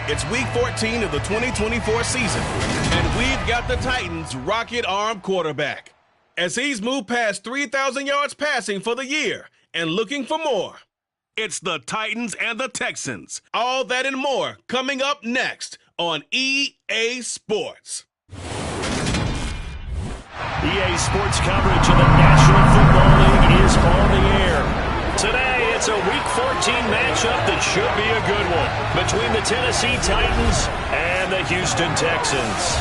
It's Week 14 of the 2024 season, and we've got the Titans' rocket-armed quarterback, as he's moved past 3,000 yards passing for the year and looking for more. It's the Titans and the Texans. All that and more coming up next on EA Sports. EA Sports coverage of the National Football League is on the air. Today, it's a Week 14 matchup that should be a good one between the Tennessee Titans and the Houston Texans.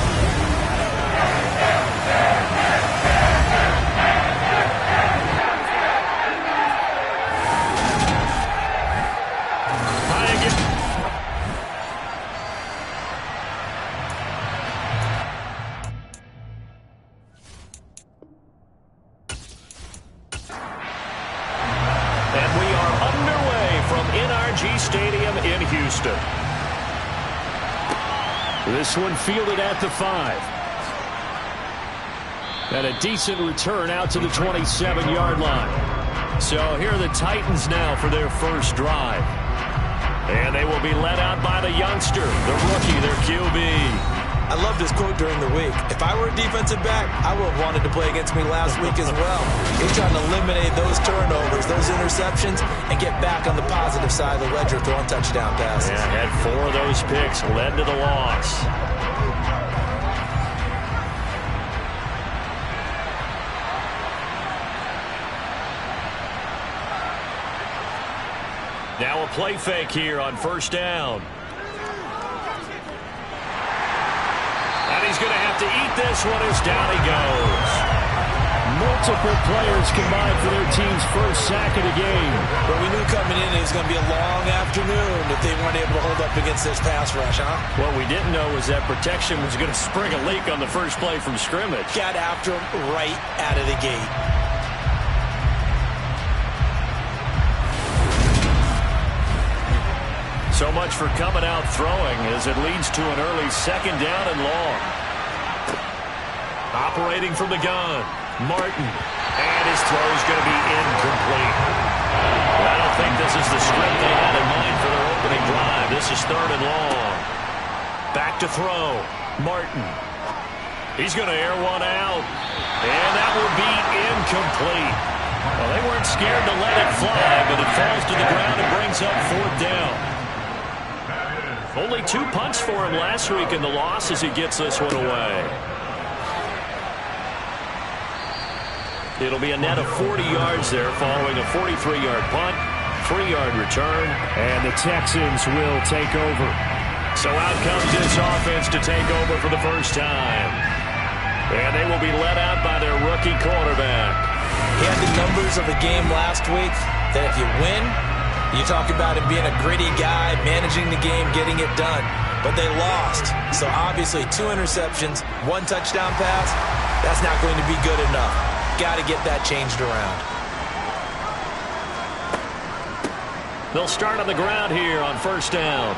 Stadium in Houston. This one fielded at the 5. And a decent return out to the 27-yard line. So here are the Titans now for their first drive. And they will be led out by the youngster, the rookie, their QB. I love this quote during the week. If I were a defensive back, I would have wanted to play against me last week as well. He's trying to eliminate those turnovers, those interceptions, and get back on the positive side of the ledger throwing touchdown passes. Yeah, had 4 of those picks, led to the loss. Now a play fake here on first down. He's going to have to eat this one as down he goes. Multiple players combined for their team's first sack of the game. But we knew coming in it was going to be a long afternoon if they weren't able to hold up against this pass rush, huh? What we didn't know was that protection was going to spring a leak on the first play from scrimmage. Got after him right out of the gate. So much for coming out throwing as it leads to an early second down and long. Operating from the gun, Martin. And his throw is going to be incomplete. I don't think this is the script they had in mind for their opening drive. This is third and long. Back to throw, Martin. He's going to air one out. And that will be incomplete. Well, they weren't scared to let it fly, but it falls to the ground and brings up fourth down. Only 2 punts for him last week in the loss as he gets this one away. It'll be a net of 40 yards there following a 43-yard punt, 3-yard return, and the Texans will take over. So out comes this offense to take over for the first time. And they will be led out by their rookie quarterback. He had the numbers of the game last week that if you win, you talk about him being a gritty guy, managing the game, getting it done. But they lost. So obviously 2 interceptions, 1 touchdown pass, that's not going to be good enough. Got to get that changed around. They'll start on the ground here on first down.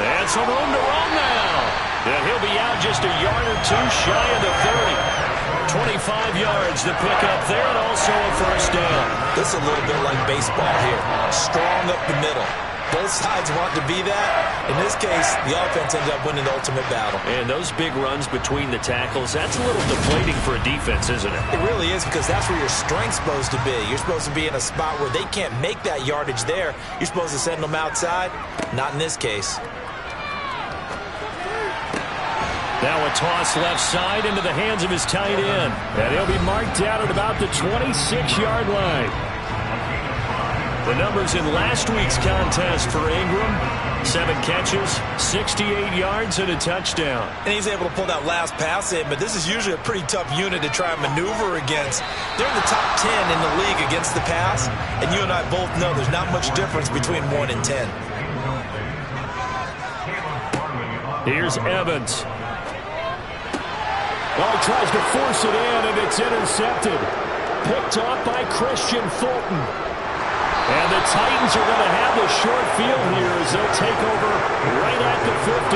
And some room to run now. And he'll be out just a yard or 2 shy of the 30. 25 yards to pick up there, and also a first down. This is a little bit like baseball here. Strong up the middle. Both sides want to be that. In this case, the offense ends up winning the ultimate battle. And those big runs between the tackles, that's a little deflating for a defense, isn't it? It really is, because that's where your strength's supposed to be. You're supposed to be in a spot where they can't make that yardage there. You're supposed to send them outside. Not in this case. Now a toss left side into the hands of his tight end. And he'll be marked out at about the 26-yard line. The numbers in last week's contest for Ingram: 7 catches, 68 yards, and a touchdown. And he's able to pull that last pass in, but this is usually a pretty tough unit to try and maneuver against. They're in the top 10 in the league against the pass, and you and I both know there's not much difference between 1 and 10. Here's Evans. Well, he tries to force it in, and it's intercepted. Picked off by Christian Fulton. And the Titans are going to have the short field here as they'll take over right at the 50.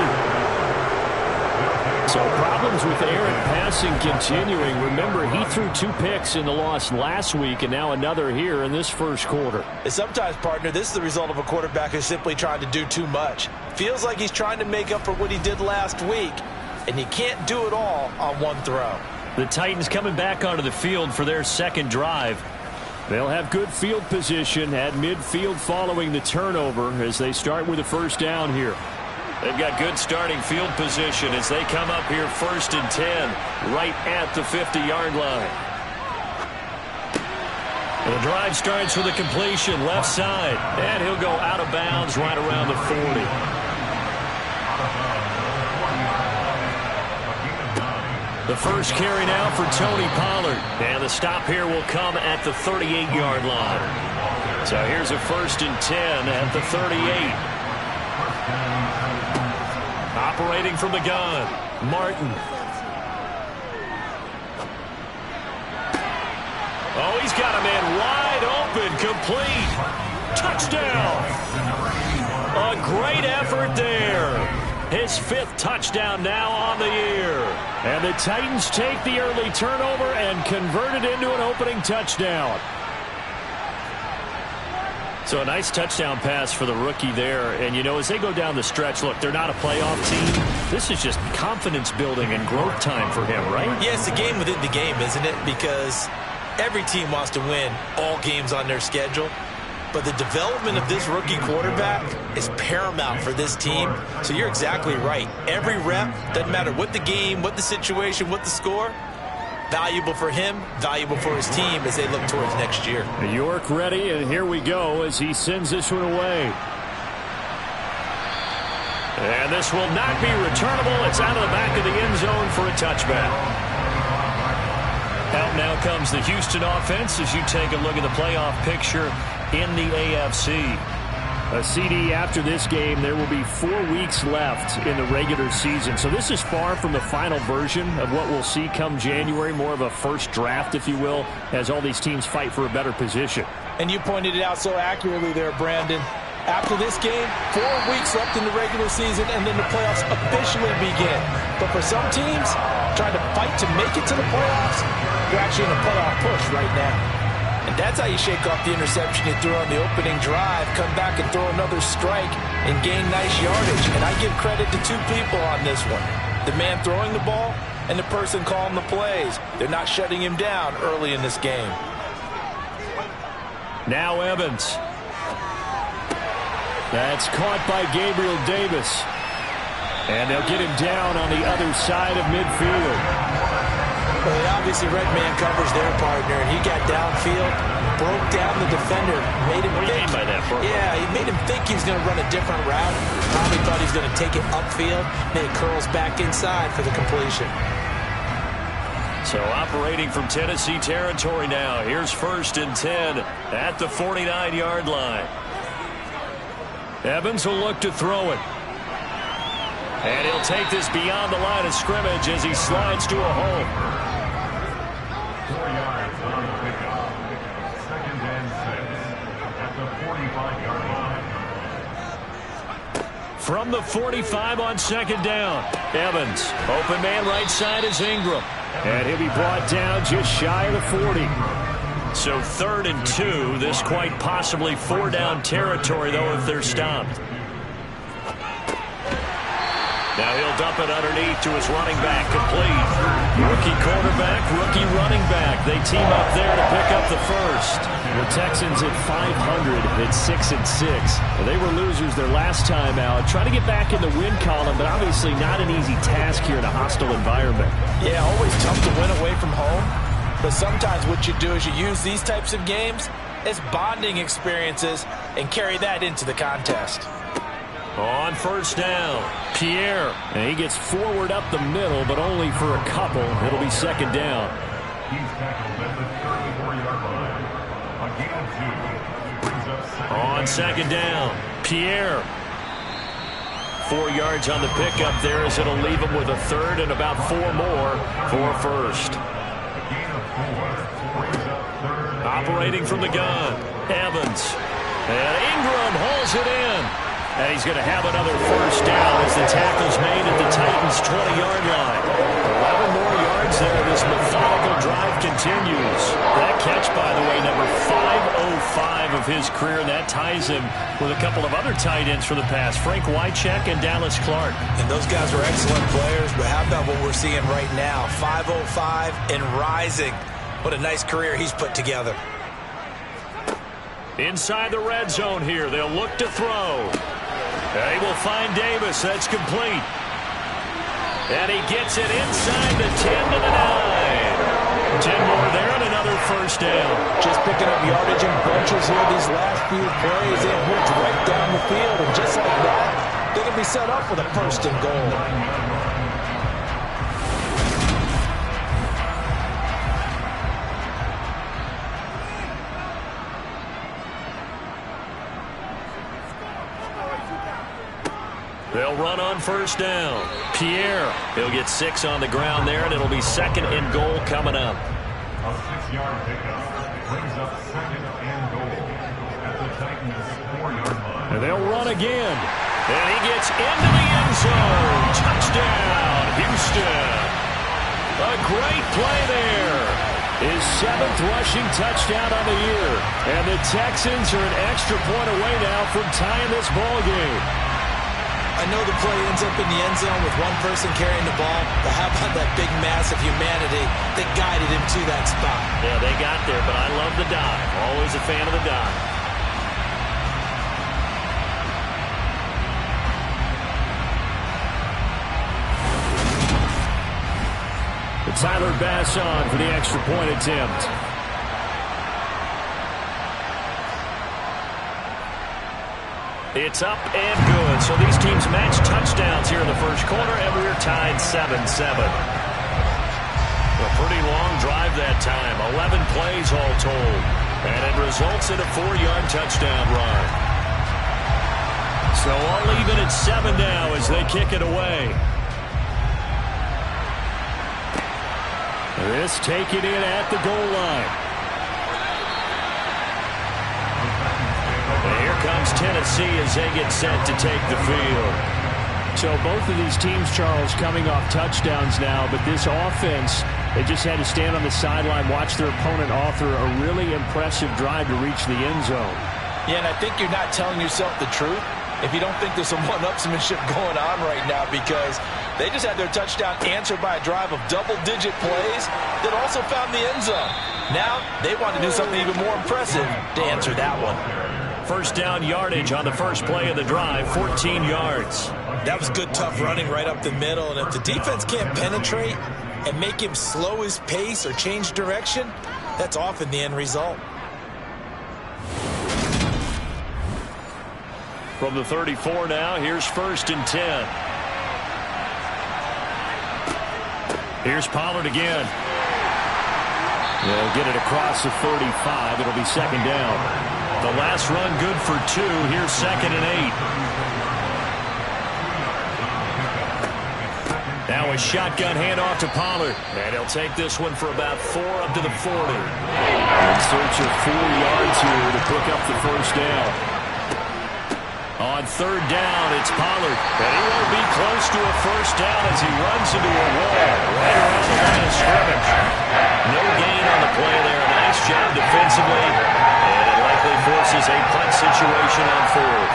So problems with errant passing continuing. Remember, he threw 2 picks in the loss last week and now another here in this first quarter. And sometimes, partner, this is the result of a quarterback who's simply trying to do too much. Feels like he's trying to make up for what he did last week, and you can't do it all on one throw. The Titans coming back onto the field for their second drive. They'll have good field position at midfield following the turnover as they start with a first down here. They've got good starting field position as they come up here 1st and 10, right at the 50-yard line. The drive starts with a completion left side, and he'll go out of bounds right around the 40. The first carry now for Tony Pollard, and the stop here will come at the 38-yard line. So here's a 1st and 10 at the 38. Operating from the gun, Martin. Oh, he's got a man wide open, complete. Touchdown. A great effort there. His 5th touchdown now on the year. And the Titans take the early turnover and convert it into an opening touchdown. So a nice touchdown pass for the rookie there. And, you know, as they go down the stretch, look, they're not a playoff team. This is just confidence building and growth time for him, right? Yeah, it's a game within the game, isn't it? Because every team wants to win all games on their schedule. But the development of this rookie quarterback is paramount for this team. So you're exactly right. Every rep, doesn't matter what the game, what the situation, what the score, valuable for him, valuable for his team as they look towards next year. York ready, and here we go as he sends this one away. And this will not be returnable. It's out of the back of the end zone for a touchback. Out now comes the Houston offense as you take a look at the playoff picture in the AFC. A CD after this game. There will be 4 weeks left in the regular season. So this is far from the final version of what we'll see come January. More of a first draft, if you will, as all these teams fight for a better position. And you pointed it out so accurately there, Brandon. After this game, 4 weeks left in the regular season, and then the playoffs officially begin. But for some teams, trying to fight to make it to the playoffs, they're actually in a playoff push right now. And that's how you shake off the interception you threw on the opening drive, come back and throw another strike, and gain nice yardage. And I give credit to 2 people on this one. The man throwing the ball and the person calling the plays. They're not shutting him down early in this game. Now Evans. That's caught by Gabriel Davis. And they'll get him down on the other side of midfield. Well, they obviously read man coverage their partner, and he got downfield, broke down the defender, made him What do you mean by that, Bro? Yeah, he made him think he was going to run a different route. Probably thought he was going to take it upfield, then it curls back inside for the completion. So operating from Tennessee territory now. Here's 1st and 10 at the 49-yard line. Evans will look to throw it. And he'll take this beyond the line of scrimmage as he slides to a hole. 4 yards on the pickup. 2nd and 6 at the 45-yard line. From the 45 on 2nd down. Evans, open man right side is Ingram. And he'll be brought down just shy of the 40. So 3rd and 2. This quite possibly 4-down territory, though, if they're stopped. Now he'll dump it underneath to his running back, complete. Rookie quarterback, rookie running back. They team up there to pick up the first. The Texans at 500 at 6-6. They were losers their last time out. Trying to get back in the win column, but obviously not an easy task here in a hostile environment. Yeah, always tough to win away from home. But sometimes what you do is you use these types of games as bonding experiences and carry that into the contest. On 1st down, Pierre. And he gets forward up the middle, but only for a couple. It'll be 2nd down. He's tackled at the 34-yard line. A gain of 2. Brings up On 2nd down, Pierre. 4 yards on the pickup there as it'll leave him with a 3rd and about 4 more for 1st. a gain of 4. Brings up 3rd. Operating from the gun, Evans. And Ingram holds it in. And he's going to have another first down as the tackle's made at the Titans' 20-yard line. 11 more yards there. This methodical drive continues. That catch, by the way, number 505 of his career. That ties him with a couple of other tight ends for the past, Frank Wycheck and Dallas Clark. And those guys were excellent players, but how about what we're seeing right now? 505 and rising. What a nice career he's put together. Inside the red zone here. They'll look to throw. They will find Davis. That's complete. And he gets it inside the 10 to the 9. 10 more there and another first down. Just picking up yardage in bunches here these last few plays. They have moved right down the field. And just like that, they can be set up with a first and goal. They'll run on first down. Pierre, he'll get 6 on the ground there, and it'll be second and goal coming up. A 6-yard pickup brings up second and goal at the Titans' 4-yard line. And they'll run again. And he gets into the end zone. Touchdown, Houston. A great play there. His 7th rushing touchdown on the year. And the Texans are an extra point away now from tying this ball game. I know the play ends up in the end zone with one person carrying the ball, but how about that big mass of humanity that guided him to that spot? Yeah, they got there, but I love the dive. Always a fan of the dive. Tyler Bass on for the extra point attempt. It's up and good. So these teams match touchdowns here in the first quarter, and we're tied 7-7. A pretty long drive that time. 11 plays all told. And it results in a 4-yard touchdown run. So all even at 7 now as they kick it away. This taken in at the goal line. And here comes Tennessee as they get set to take the field. So both of these teams, Charles, coming off touchdowns now, but this offense, they just had to stand on the sideline, watch their opponent author a really impressive drive to reach the end zone. Yeah, and I think you're not telling yourself the truth if you don't think there's some one-upsmanship going on right now, because they just had their touchdown answered by a drive of double-digit plays that also found the end zone. Now they want to do something even more impressive to answer that one. First down yardage on the first play of the drive, 14 yards. That was good, tough running right up the middle, and if the defense can't penetrate and make him slow his pace or change direction, that's often the end result. From the 34 now, here's 1st and 10. Here's Pollard again. They'll get it across the 35. It'll be 2nd down. The last run good for 2. Here's 2nd and 8. Now a shotgun handoff to Pollard. And he'll take this one for about 4 up to the 40. In search of 4 yards here to pick up the first down. On 3rd down, it's Pollard. And he won't be close to a first down as he runs into a wall right around the line of scrimmage. No gain on the play there. Nice job defensively. And it likely forces a punt situation on 4th.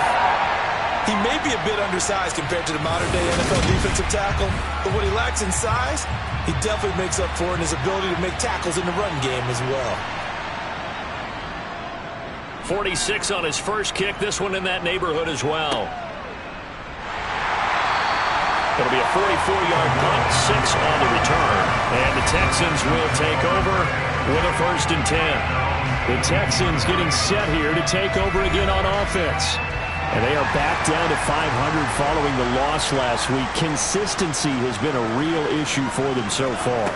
He may be a bit undersized compared to the modern-day NFL defensive tackle, but what he lacks in size, he definitely makes up for in his ability to make tackles in the run game as well. 46 on his first kick. This one in that neighborhood as well. It'll be a 44-yard punt, 6 on the return. And the Texans will take over with a 1st and 10. The Texans getting set here to take over again on offense. And they are back down to 500 following the loss last week. Consistency has been a real issue for them so far.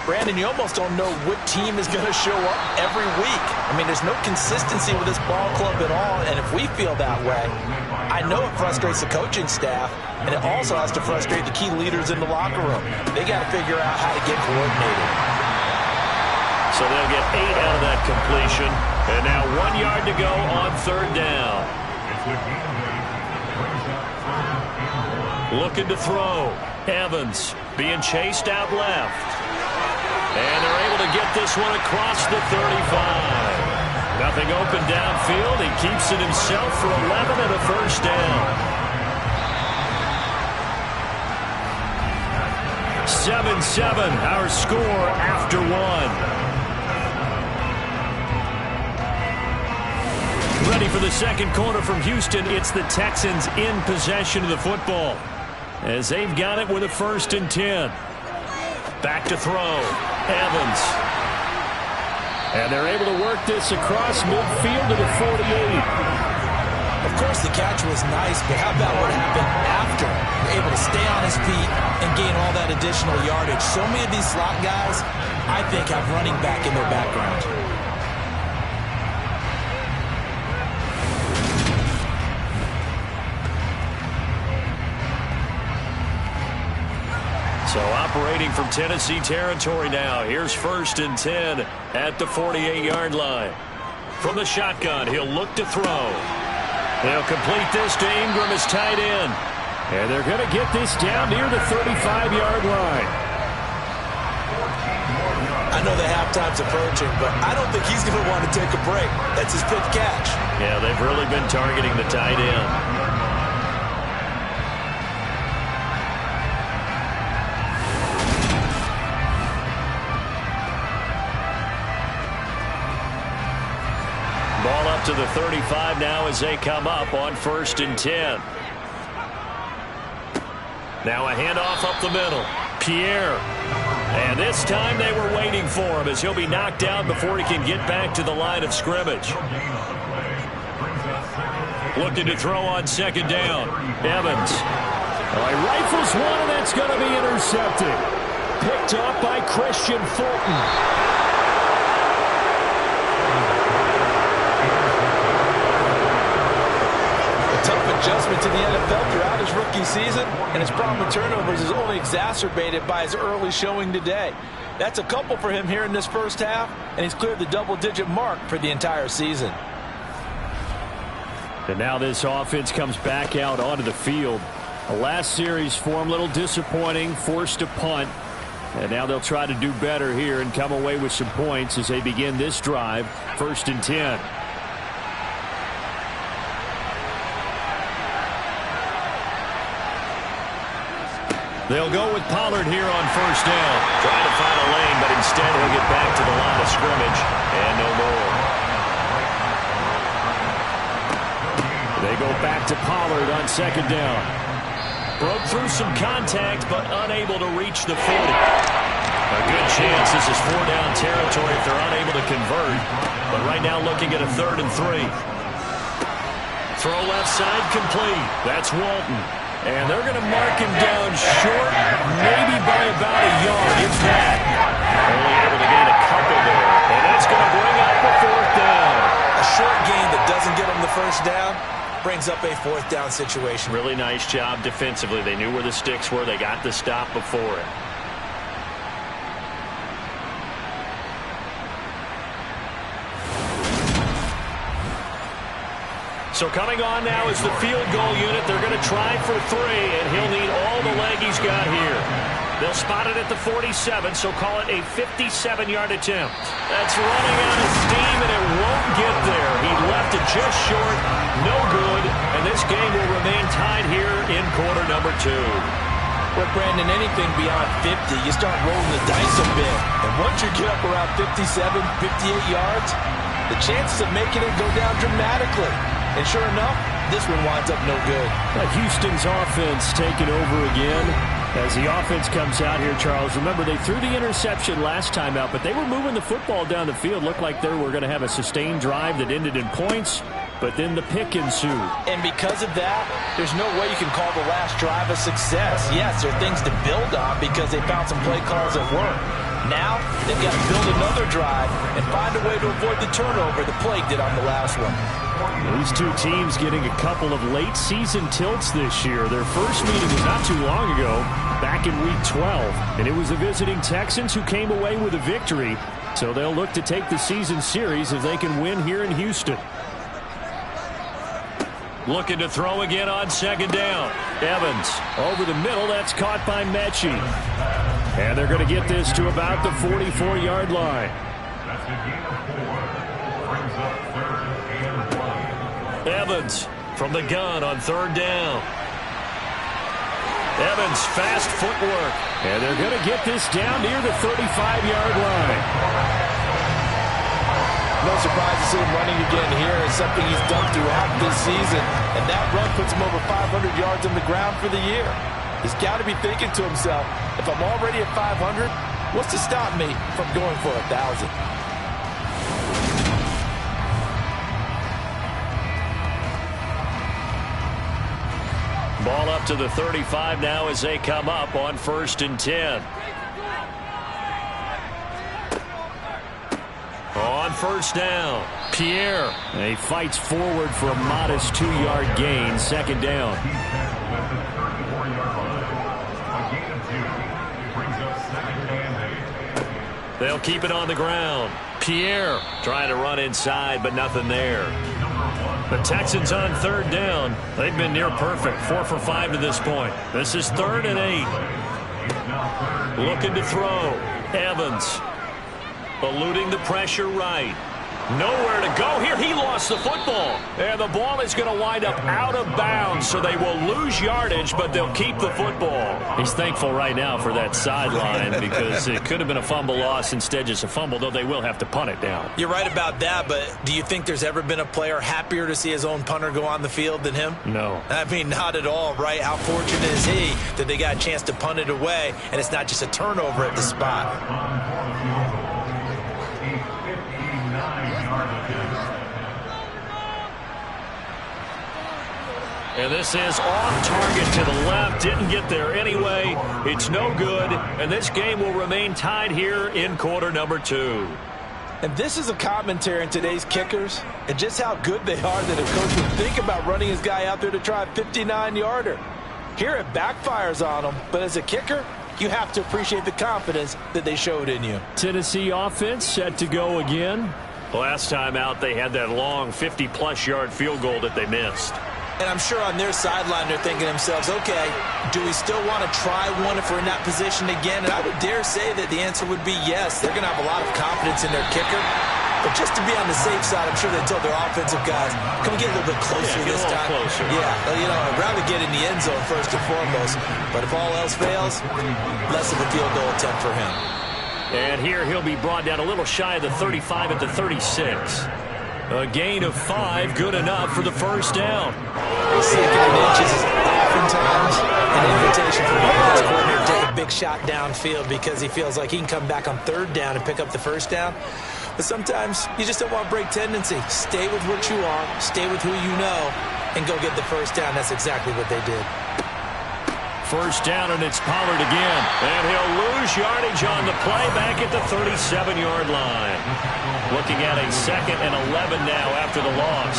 Brandon, you almost don't know what team is going to show up every week. I mean, there's no consistency with this ball club at all, and if we feel that way, I know it frustrates the coaching staff, and it also has to frustrate the key leaders in the locker room. They got to figure out how to get coordinated. So they'll get 8 out of that completion, and now 1 yard to go on 3rd down. It's the game day Looking to throw. Evans being chased out left. And they're able to get this one across the 35. Nothing open downfield. He keeps it himself for 11 and a first down. 7-7, our score after one. Ready for the second quarter from Houston. It's the Texans in possession of the football, as they've got it with a 1st and 10. Back to throw. Evans. And they're able to work this across midfield to the 48. Of course, the catch was nice, but how about what happened after? Able to stay on his feet and gain all that additional yardage. So many of these slot guys, I think, have running back in their background. So operating from Tennessee territory now. Here's 1st and 10 at the 48-yard line. From the shotgun, he'll look to throw. They'll complete this to Ingram as tight end. And they're going to get this down near the 35-yard line. I know the halftime's approaching, but I don't think he's going to want to take a break. That's his 5th catch. Yeah, they've really been targeting the tight end. Ball up to the 35 now as they come up on 1st and 10. Now a handoff up the middle. Pierre. And this time they were waiting for him as he'll be knocked down before he can get back to the line of scrimmage. Looking to throw on 2nd down. Evans. Well, he rifles one, and that's going to be intercepted. Picked up by Christian Fulton. Tough adjustment to the NFL throughout his rookie season, and his problem with turnovers is only exacerbated by his early showing today. That's a couple for him here in this first half, and he's cleared the double-digit mark for the entire season. And now this offense comes back out onto the field. The last series for him, a little disappointing, forced a punt. And now they'll try to do better here and come away with some points as they begin this drive, 1st and 10. They'll go with Pollard here on 1st down. Trying to find a lane, but instead he'll get back to the line of scrimmage. And no more. They go back to Pollard on 2nd down. Broke through some contact, but unable to reach the 40. A good chance this is 4-down territory if they're unable to convert. But right now looking at a 3rd and 3. Throw left side complete. That's Walton. And they're going to mark him down short, maybe by about a yard, if that. Only able to gain a couple there. And that's going to bring up a 4th down. A short gain that doesn't get him the 1st down brings up a 4th down situation. Really nice job defensively. They knew where the sticks were. They got the stop before it. So coming on now is the field goal unit. They're going to try for 3, and he'll need all the leg he's got here. They'll spot it at the 47, so call it a 57-yard attempt. That's running out of steam, and it won't get there. He left it just short, no good, and this game will remain tied here in quarter number 2. But, Brandon, anything beyond 50, you start rolling the dice a bit. And once you get up around 57, 58 yards, the chances of making it go down dramatically. And sure enough, this one winds up no good. Houston's offense taking over again. As the offense comes out here, Charles, remember they threw the interception last time out, but they were moving the football down the field. Looked like they were going to have a sustained drive that ended in points, but then the pick ensued. And because of that, there's no way you can call the last drive a success. Yes, there are things to build on because they found some play calls that work. Now, they've got to build another drive and find a way to avoid the turnover the Plague did on the last one. These two teams getting a couple of late season tilts this year. Their first meeting was not too long ago, back in week 12. And it was the visiting Texans who came away with a victory. So they'll look to take the season series if they can win here in Houston. Looking to throw again on second down. Evans over the middle. That's caught by Mechie. And they're going to get this to about the 44-yard line. That's a gain of 4. Brings up 3rd and 1. Evans from the gun on 3rd down. Evans, fast footwork. And they're going to get this down near the 35-yard line. No surprise to see him running again here. It's something he's done throughout this season. And that run puts him over 500 yards on the ground for the year. He's got to be thinking to himself, if I'm already at 500, what's to stop me from going for 1,000? Ball up to the 35 now as they come up on 1st and 10. On 1st down, Pierre. He fights forward for a modest 2-yard gain. 2nd down. He's at the 34-yard line. A gain of 2. Brings up 2nd and 8. They'll keep it on the ground. Pierre trying to run inside, but nothing there. The Texans on 3rd down. They've been near perfect. 4 for 5 to this point. This is 3rd and 8. Looking to throw. Evans. Eluding the pressure right. Nowhere to go here. He lost the football. And the ball is going to wind up out of bounds, so they will lose yardage, but they'll keep the football. He's thankful right now for that sideline because it could have been a fumble loss, instead just a fumble, though they will have to punt it down. You're right about that, but do you think there's ever been a player happier to see his own punter go on the field than him? No. I mean, not at all, right? How fortunate is he that they got a chance to punt it away, and it's not just a turnover at the spot. And this is off target to the left. Didn't get there anyway. It's no good. And this game will remain tied here in quarter number 2. And this is a commentary on today's kickers and just how good they are that a coach would think about running his guy out there to try a 59-yarder. Here it backfires on him, but as a kicker, you have to appreciate the confidence that they showed in you. Tennessee offense set to go again. Last time out, they had that long 50-plus yard field goal that they missed. And I'm sure on their sideline they're thinking to themselves, okay, do we still want to try one if we're in that position again? And I would dare say that the answer would be yes. They're going to have a lot of confidence in their kicker. But just to be on the safe side, I'm sure they told their offensive guys, can we get a little bit closer this time? Closer. Yeah, you know, I'd rather get in the end zone first and foremost. But if all else fails, less of a field goal attempt for him. And here he'll be brought down a little shy of the 35 at the 36. A gain of 5, good enough for the 1st down. 2nd inches is oftentimes an invitation for the offensive coordinator to take a big shot downfield because he feels like he can come back on 3rd down and pick up the 1st down. But sometimes you just don't want to break tendency. Stay with what you are, stay with who you know, and go get the 1st down. That's exactly what they did. 1st down, and it's Pollard again. And he'll lose yardage on the play back at the 37-yard line. Looking at a 2nd and 11 now after the loss.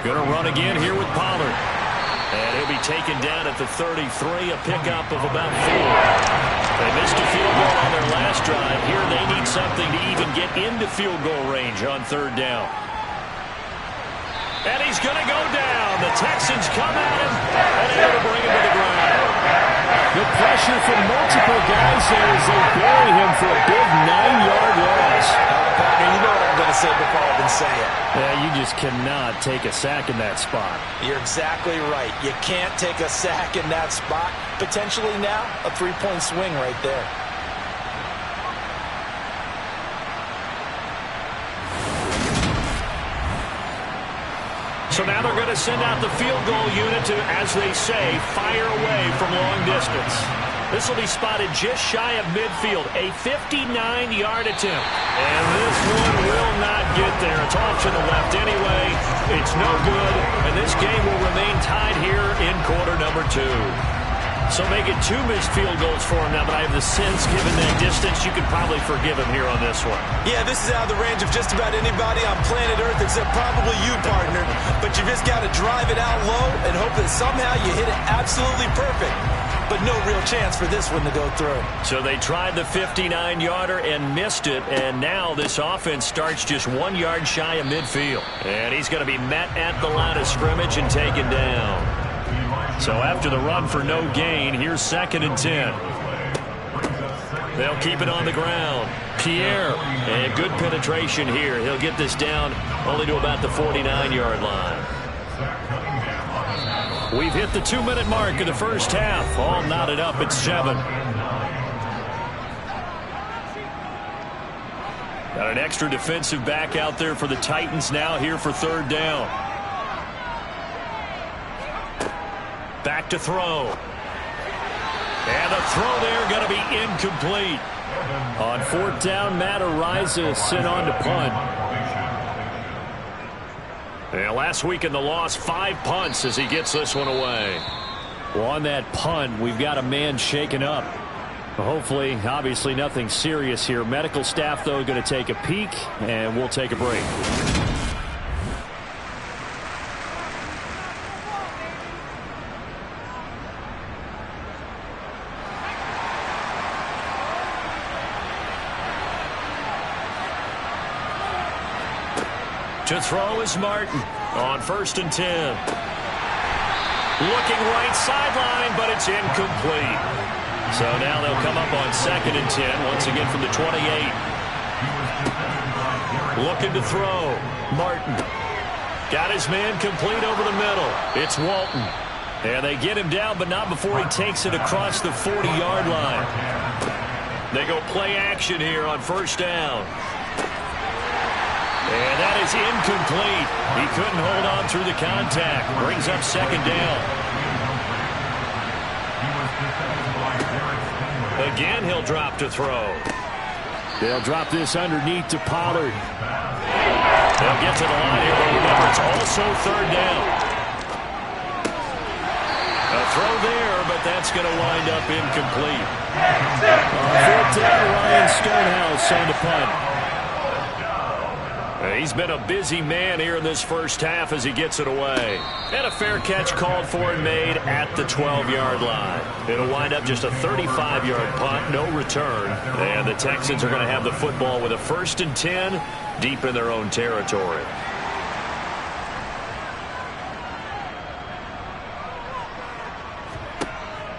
Going to run again here with Pollard. And he'll be taken down at the 33, a pickup of about 4. They missed a field goal on their last drive. Here they need something to even get into field goal range on 3rd down. And he's going to go down. The Texans come at him, and able to bring him to the ground. The pressure from multiple guys there as they bury him for a big 9-yard loss. Partner, you know what I'm going to say before I even say it. Yeah, you just cannot take a sack in that spot. You're exactly right. You can't take a sack in that spot. Potentially now, a 3-point swing right there. So now they're going to send out the field goal unit to, as they say, fire away from long distance. This will be spotted just shy of midfield, a 59-yard attempt. And this one will not get there. It's off to the left anyway. It's no good, and this game will remain tied here in quarter number 2. So making 2 missed field goals for him now, but I have the sense, given that distance, you could probably forgive him here on this one. Yeah, this is out of the range of just about anybody on planet Earth except probably you, partner. But you just got to drive it out low and hope that somehow you hit it absolutely perfect. But no real chance for this one to go through. So they tried the 59-yarder and missed it, and now this offense starts just 1 yard shy of midfield. And he's going to be met at the line of scrimmage and taken down. So after the run for no gain, here's 2nd and 10. They'll keep it on the ground. Pierre, and good penetration here. He'll get this down only to about the 49-yard line. We've hit the 2-minute mark of the first half. All knotted up at 7. Got an extra defensive back out there for the Titans now here for 3rd down. Back to throw. And the throw there going to be incomplete. On 4th down, Matt Ariza sent on to punt. And last week in the loss, 5 punts as he gets this one away. Well, on that punt, we've got a man shaken up. Hopefully, obviously nothing serious here. Medical staff, though, going to take a peek, and we'll take a break. To throw is Martin on 1st and 10. Looking right sideline, but it's incomplete. So now they'll come up on 2nd and 10, once again from the 28. Looking to throw. Martin. Got his man complete over the middle. It's Walton. And they get him down, but not before he takes it across the 40-yard line. They go play action here on 1st down. And that is incomplete. He couldn't hold on through the contact. Brings up 2nd down. Again, he'll drop to throw. They'll drop this underneath to Pollard. They'll get to the line here, but remember, it's also 3rd down. A throw there, but that's going to wind up incomplete. 4th down, Ryan Stonehouse on the punt. He's been a busy man here in this first half as he gets it away. And a fair catch called for and made at the 12-yard line. It'll wind up just a 35-yard punt, no return. And the Texans are going to have the football with a 1st and 10 deep in their own territory.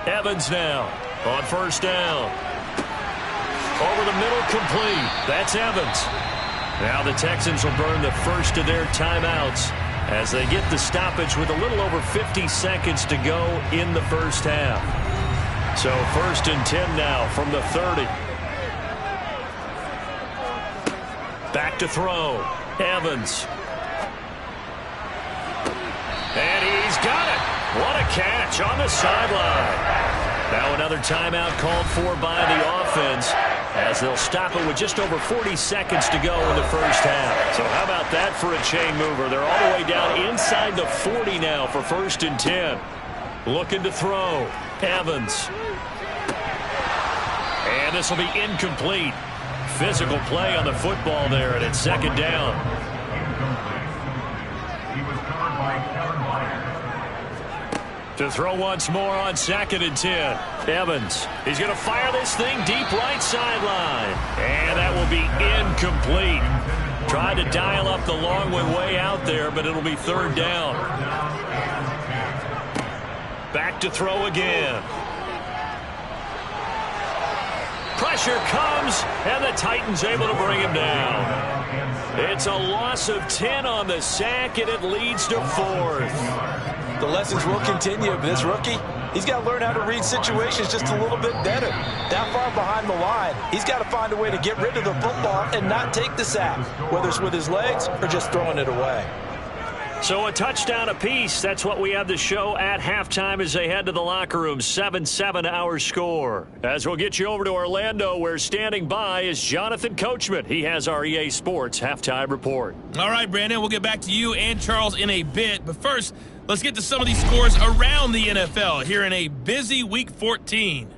Evans now on 1st down. Over the middle, complete. That's Evans. Now the Texans will burn the first of their timeouts as they get the stoppage with a little over 50 seconds to go in the first half. So 1st and 10 now from the 30. Back to throw. Evans. And he's got it. What a catch on the sideline. Now another timeout called for by the offense as they'll stop it with just over 40 seconds to go in the first half. So how about that for a chain mover? They're all the way down inside the 40 now for 1st and 10. Looking to throw. Evans. And this will be incomplete. Physical play on the football there, and it's 2nd down. He was covered by Kevin Byard. To throw once more on 2nd and 10. Evans. He's going to fire this thing deep right sideline. And that will be incomplete. Tried to dial up the long one way out there, but it'll be 3rd down. Back to throw again. Pressure comes, and the Titans able to bring him down. It's a loss of 10 on the sack, and it leads to 4th. The lessons will continue, but this rookie, he's got to learn how to read situations just a little bit better. That far behind the line, he's got to find a way to get rid of the football and not take the sack, whether it's with his legs or just throwing it away. So a touchdown apiece. That's what we have to show at halftime as they head to the locker room. 7-7 our score. As we'll get you over to Orlando, where standing by is Jonathan Coachman. He has our EA Sports halftime report. All right, Brandon, we'll get back to you and Charles in a bit. But first, Let's get to some of these scores around the NFL here in a busy Week 14.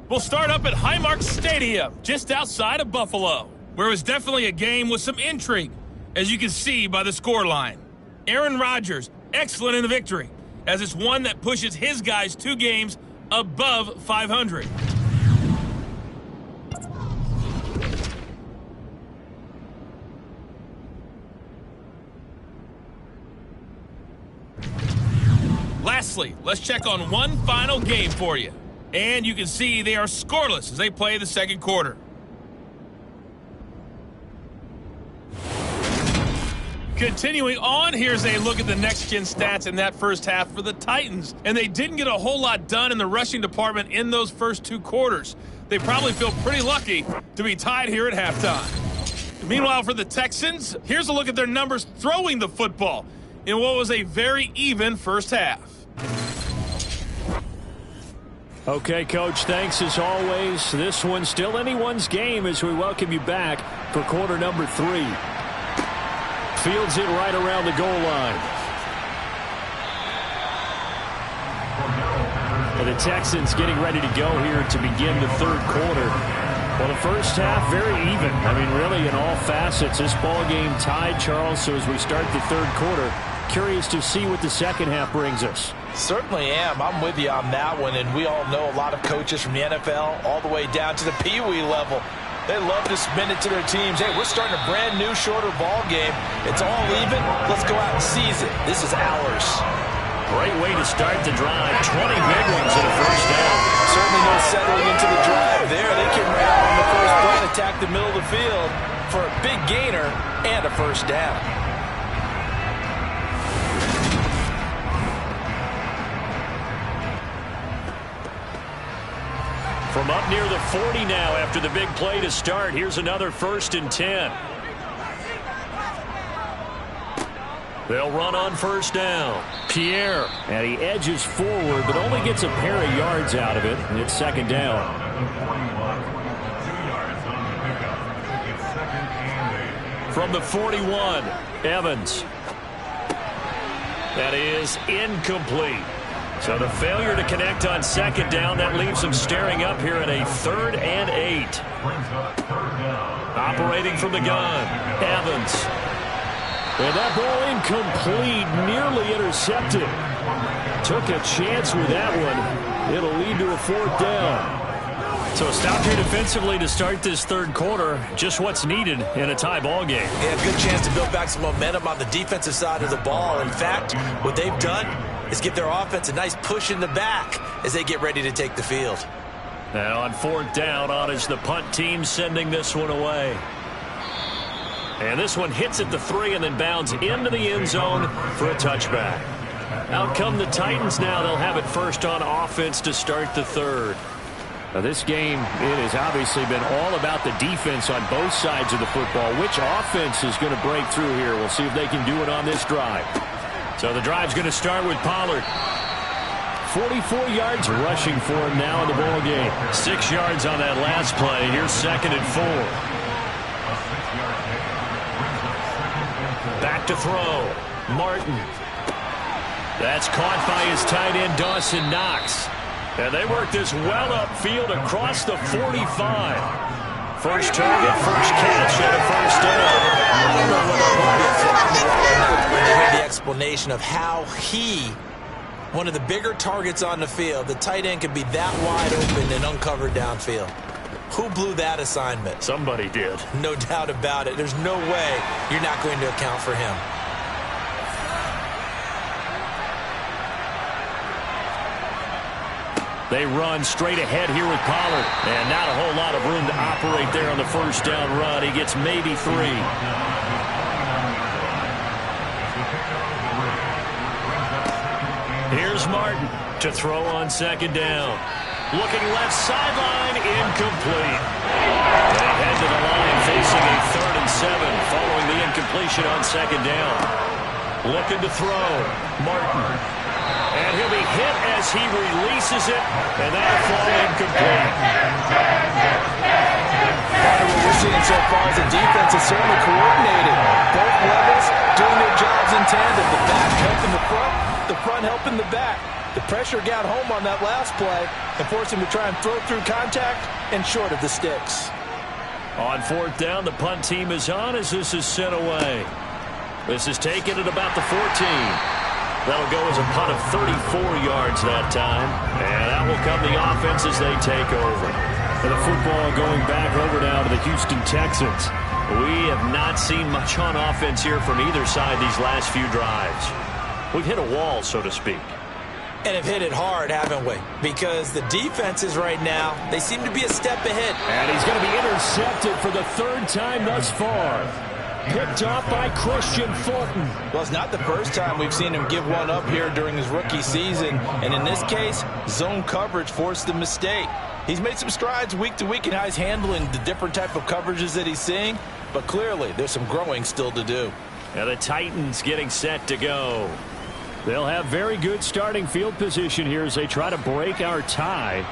We'll start up at Highmark Stadium, just outside of Buffalo, where it was definitely a game with some intrigue, as you can see by the scoreline. Aaron Rodgers, excellent in the victory, as it's one that pushes his guys 2 games above 500. Lastly, let's check on one final game for you. And you can see they are scoreless as they play the second quarter. Continuing on, here's a look at the next-gen stats in that first half for the Titans. And they didn't get a whole lot done in the rushing department in those first 2 quarters. They probably feel pretty lucky to be tied here at halftime. Meanwhile, for the Texans, here's a look at their numbers throwing the football in what was a very even first half. Okay, Coach, thanks as always. This one's still anyone's game as we welcome you back for quarter number 3. Fields it right around the goal line. And the Texans getting ready to go here to begin the third quarter. Well, the first half, very even. I mean, really, in all facets, this ball game tied, Charles. So as we start the third quarter, curious to see what the second half brings us. Certainly am. I'm with you on that one, and we all know a lot of coaches from the NFL all the way down to the Pee Wee level. They love to spin it to their teams. Hey, we're starting a brand new, shorter ball game. It's all even. Let's go out and seize it. This is ours. Great way to start the drive. 20 big ones in a first down. Certainly no settling into the drive there. They came right out on the first play and attacked the middle of the field for a big gainer and a first down. From up near the 40 now after the big play to start. Here's another 1st and 10. They'll run on first down. Pierre. And he edges forward, but only gets a pair of yards out of it. And it's second down. From the 41, Evans. That is incomplete. So the failure to connect on second down, that leaves them staring up here at a 3rd and 8. Operating from the gun, Evans. And that ball incomplete, nearly intercepted. Took a chance with that one. It'll lead to a 4th down. So a stop here defensively to start this third quarter. Just what's needed in a tie ball game. Yeah, good chance to build back some momentum on the defensive side of the ball. In fact, what they've done is give their offense a nice push in the back as they get ready to take the field. And on 4th down, on is the punt team sending this one away. And this one hits at the 3 and then bounds into the end zone for a touchback. Out come the Titans now. They'll have it first on offense to start the third. Now this game, it has obviously been all about the defense on both sides of the football. Which offense is going to break through here? We'll see if they can do it on this drive. So the drive's going to start with Pollard. 44 yards rushing for him now in the ball game. 6 yards on that last play. Here's 2nd and 4. Back to throw. Martin. That's caught by his tight end, Dawson Knox. And they work this well upfield across the 45. First target, first catch, and a first down. I don't know whether I'm going to be a fly on the wall or not when I hear the explanation of how he, one of the bigger targets on the field, the tight end could be that wide open and uncovered downfield. Who blew that assignment? Somebody did. No doubt about it. There's no way you're not going to account for him. They run straight ahead here with Pollard. And not a whole lot of room to operate there on the first down run. He gets maybe 3. Here's Martin to throw on second down. Looking left sideline, incomplete. They head to the line facing a 3rd and 7 following the incompletion on second down. Looking to throw, Martin. And he'll be hit as he releases it, and that'll fall incomplete. Part of what we're seeing so far is the defense is certainly coordinated. Both levels doing their jobs in tandem. The back helping the front front helping the back. The pressure got home on that last play and forced him to try and throw through contact and short of the sticks. On fourth down, the punt team is on as this is sent away. This is taken at about the 14. That'll go as a punt of 34 yards that time. And that will come the offense as they take over. And the football going back over now to the Houston Texans. We have not seen much on offense here from either side these last few drives. We've hit a wall, so to speak. And have hit it hard, haven't we? Because the defenses right now, they seem to be a step ahead. And he's going to be intercepted for the third time thus far. Picked off by Christian Fulton. Well, it's not the first time we've seen him give one up here during his rookie season. And in this case, zone coverage forced the mistake. He's made some strides week to week in how he's handling the different type of coverages that he's seeing. But clearly, there's some growing still to do. Now the Titans getting set to go. They'll have very good starting field position here as they try to break our tie.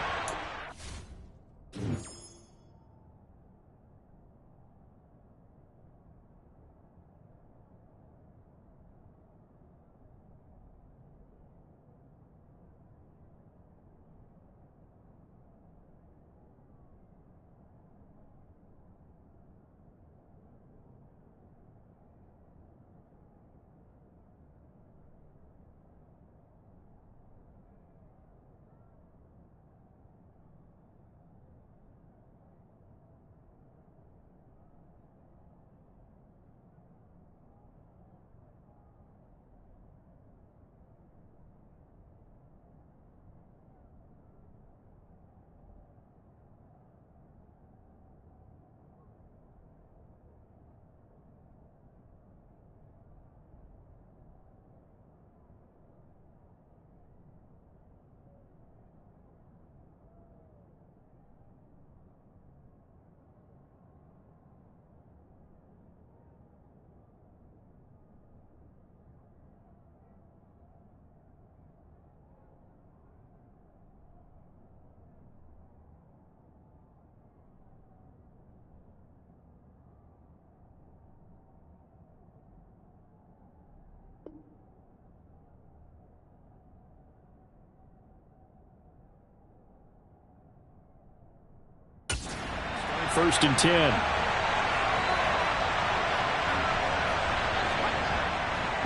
First and 10.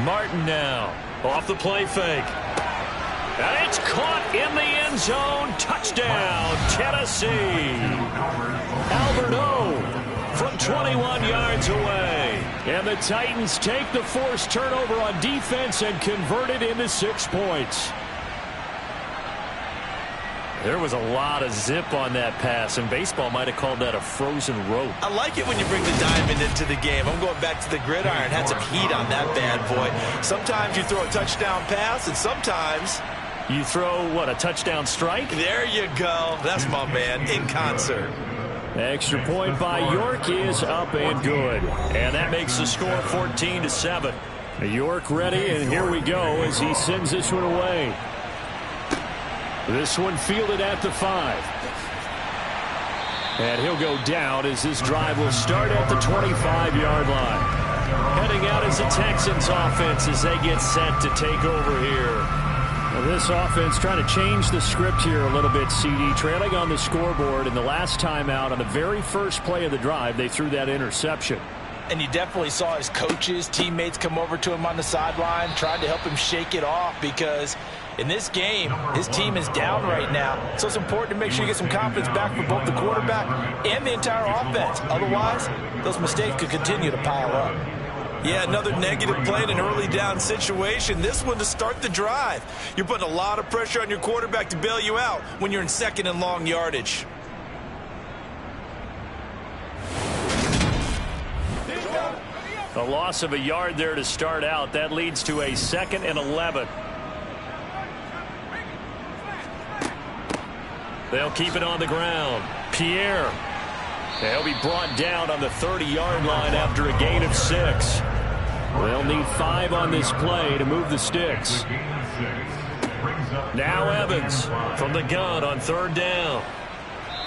Martin now off the play fake. And it's caught in the end zone. Touchdown, Tennessee. Albert O from 21 yards away. And the Titans take the forced turnover on defense and convert it into 6 points. There was a lot of zip on that pass, and baseball might have called that a frozen rope. I like it when you bring the diamond into the game. I'm going back to the gridiron. Had some heat on that bad boy. Sometimes you throw a touchdown pass, and sometimes you throw, what, a touchdown strike? There you go. That's my man in concert. Extra point by York is up and good. And that makes the score 14-7. York ready, and here we go as he sends this one away. This one fielded at the 5. And he'll go down as this drive will start at the 25-yard line. Heading out is the Texans offense as they get set to take over here. Now this offense trying to change the script here a little bit, CD. Trailing on the scoreboard, and the last time out on the very first play of the drive, they threw that interception. And you definitely saw his coaches, teammates come over to him on the sideline, trying to help him shake it off because in this game, his team is down right now. So it's important to make sure you get some confidence back for both the quarterback and the entire offense. Otherwise, those mistakes could continue to pile up. Yeah, another negative play in an early down situation. This one to start the drive. You're putting a lot of pressure on your quarterback to bail you out when you're in second and long yardage. A loss of a yard there to start out. That leads to a 2nd and 11. They'll keep it on the ground. Pierre. They'll be brought down on the 30-yard line after a gain of 6. They'll need 5 on this play to move the sticks. Now Evans from the gun on 3rd down.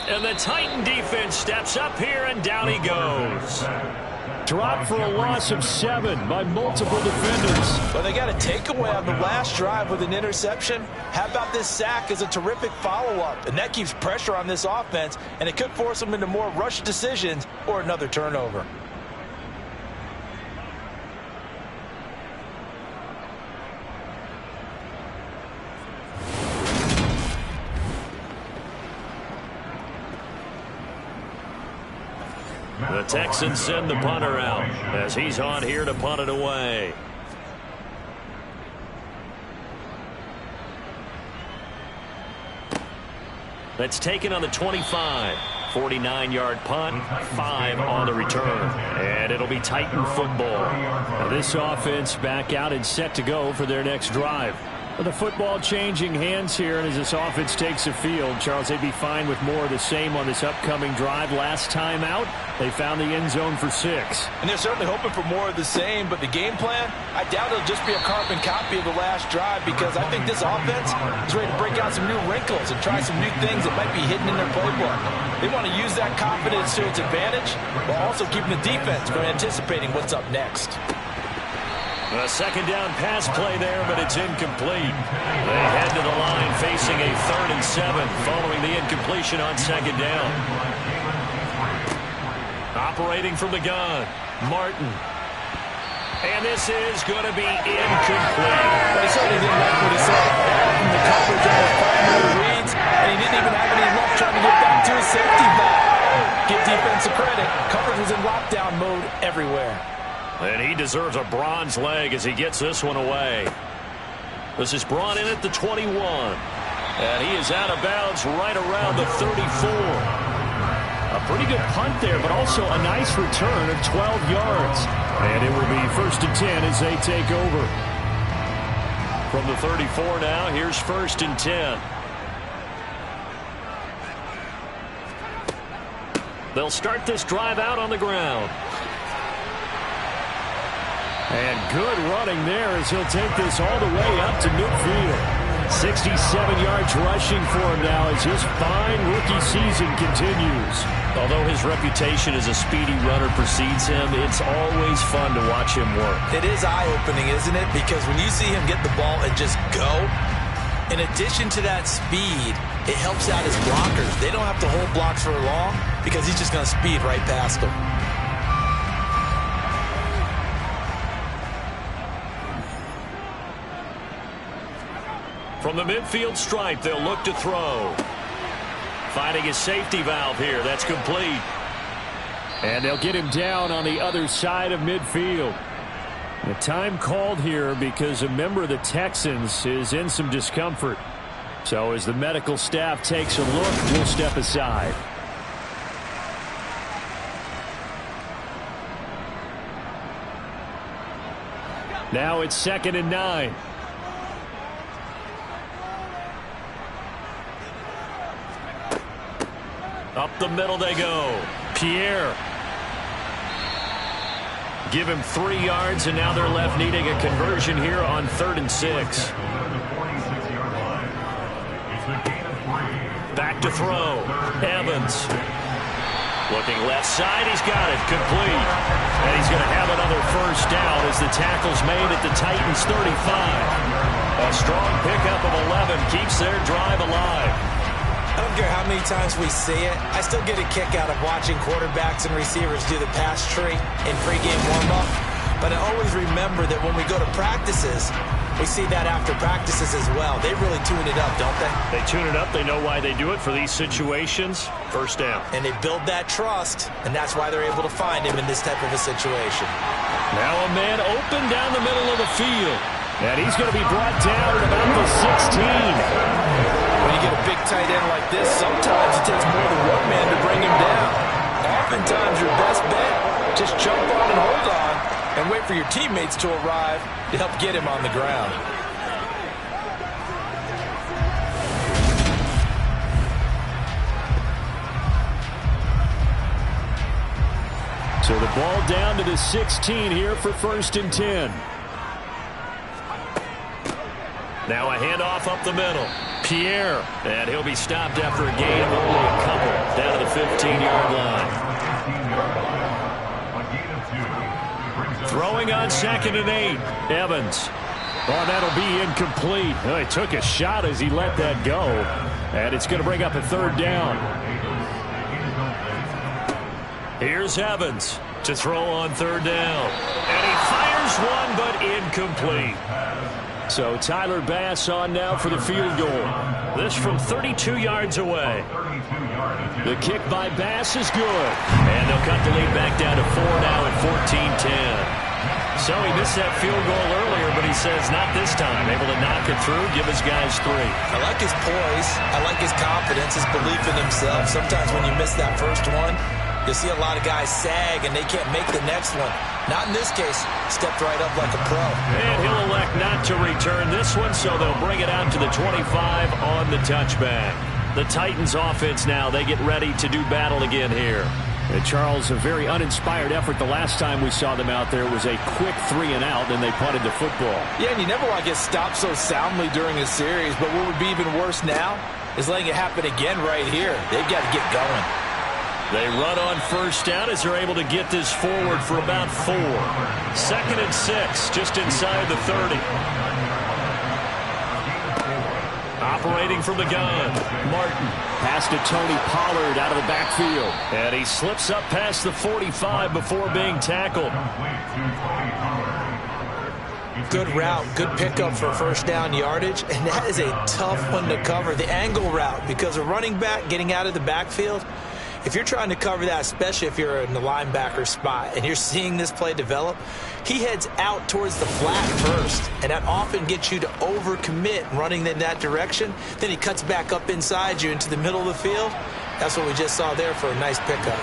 And the Titan defense steps up here, and down he goes. Dropped for a loss of 7 by multiple defenders. Well, they got a takeaway on the last drive with an interception. How about this sack as a terrific follow-up? And that keeps pressure on this offense, and it could force them into more rush decisions or another turnover. The Texans send the punter out as he's on here to punt it away. That's taken on the 25. 49-yard punt, 5 on the return. And it'll be Titan football. Now this offense back out and set to go for their next drive. With the football changing hands here, and as this offense takes the field, Charles, they'd be fine with more of the same on this upcoming drive. Last time out, they found the end zone for 6. And they're certainly hoping for more of the same, but the game plan, I doubt it'll just be a carbon copy of the last drive, because I think this offense is ready to break out some new wrinkles and try some new things that might be hidden in their playbook. They want to use that confidence to its advantage, while also keeping the defense from anticipating what's up next. A second down pass play there, but it's incomplete. They head to the line facing a 3rd and 7 following the incompletion on second down. Operating from the gun, Martin. And this is going to be incomplete. But he certainly didn't like what he saw. From the coverage on his primary reads, and he didn't even have any luck trying to get back to his safety back. Give defensive credit. Coverage was in lockdown mode everywhere. And he deserves a bronze leg as he gets this one away. This is brought in at the 21. And he is out of bounds right around the 34. A pretty good punt there, but also a nice return of 12 yards. And it will be 1st and 10 as they take over. From the 34 now, here's 1st and 10. They'll start this drive out on the ground. And good running there as he'll take this all the way up to midfield. 67 yards rushing for him now as his fine rookie season continues. Although his reputation as a speedy runner precedes him, it's always fun to watch him work. It is eye-opening, isn't it? Because when you see him get the ball and just go, in addition to that speed, it helps out his blockers. They don't have to hold blocks for long because he's just going to speed right past them. From the midfield stripe, they'll look to throw. Finding his safety valve here. That's complete. And they'll get him down on the other side of midfield. The time called here because a member of the Texans is in some discomfort. So as the medical staff takes a look, we'll step aside. Now it's 2nd and 9. Up the middle they go. Pierre. Give him 3 yards, and now they're left needing a conversion here on 3rd and 6. Back to throw. Evans. Looking left side. He's got it. Complete. And he's going to have another 1st down as the tackle's made at the Titans' 35. A strong pickup of 11 keeps their drive alive. I don't care how many times we see it. I still get a kick out of watching quarterbacks and receivers do the pass tree in pregame warm-up. But I always remember that when we go to practices, we see that after practices as well. They really tune it up, don't they? They tune it up. They know why they do it for these situations. 1st down. And they build that trust, and that's why they're able to find him in this type of a situation. Now a man open down the middle of the field. And he's going to be brought down at about the 16. When you get a big tight end like this, sometimes it takes more than one man to bring him down. Oftentimes your best bet, just jump on and hold on and wait for your teammates to arrive to help get him on the ground. So the ball down to the 16 here for 1st and 10. Now a handoff up the middle. Pierre. And he'll be stopped after a gain of only a couple down to the 15-yard line. Throwing on 2nd and 8. Evans. Oh, that'll be incomplete. Oh, he took a shot as he let that go. And it's going to bring up a 3rd down. Here's Evans to throw on 3rd down. And he fires one, but incomplete. So Tyler Bass on now for the field goal. This from 32 yards away. The kick by Bass is good. And they'll cut the lead back down to 4 now at 14-10. So he missed that field goal earlier, but he says not this time. Able to knock it through, give his guys 3. I like his poise. I like his confidence, his belief in himself. Sometimes when you miss that first one, you'll see a lot of guys sag and they can't make the next one. Not in this case. Stepped right up like a pro. And he'll elect not to return this one, so they'll bring it out to the 25 on the touchback. The Titans offense now, they get ready to do battle again here. And Charles, a very uninspired effort. The last time we saw them out there was a quick 3 and out, then they punted the football. Yeah, and you never want to get stopped so soundly during a series, but what would be even worse now is letting it happen again right here. They've got to get going. They run on 1st down as they're able to get this forward for about 4. 2nd and 6, just inside the 30. Operating from the gun, Martin. Pass to Tony Pollard out of the backfield. And he slips up past the 45 before being tackled. Good route, good pickup for 1st down yardage, and that is a tough one to cover. The angle route, because a running back getting out of the backfield, if you're trying to cover that, especially if you're in the linebacker spot and you're seeing this play develop, he heads out towards the flat first, and that often gets you to overcommit running in that direction. Then he cuts back up inside you into the middle of the field. That's what we just saw there for a nice pickup.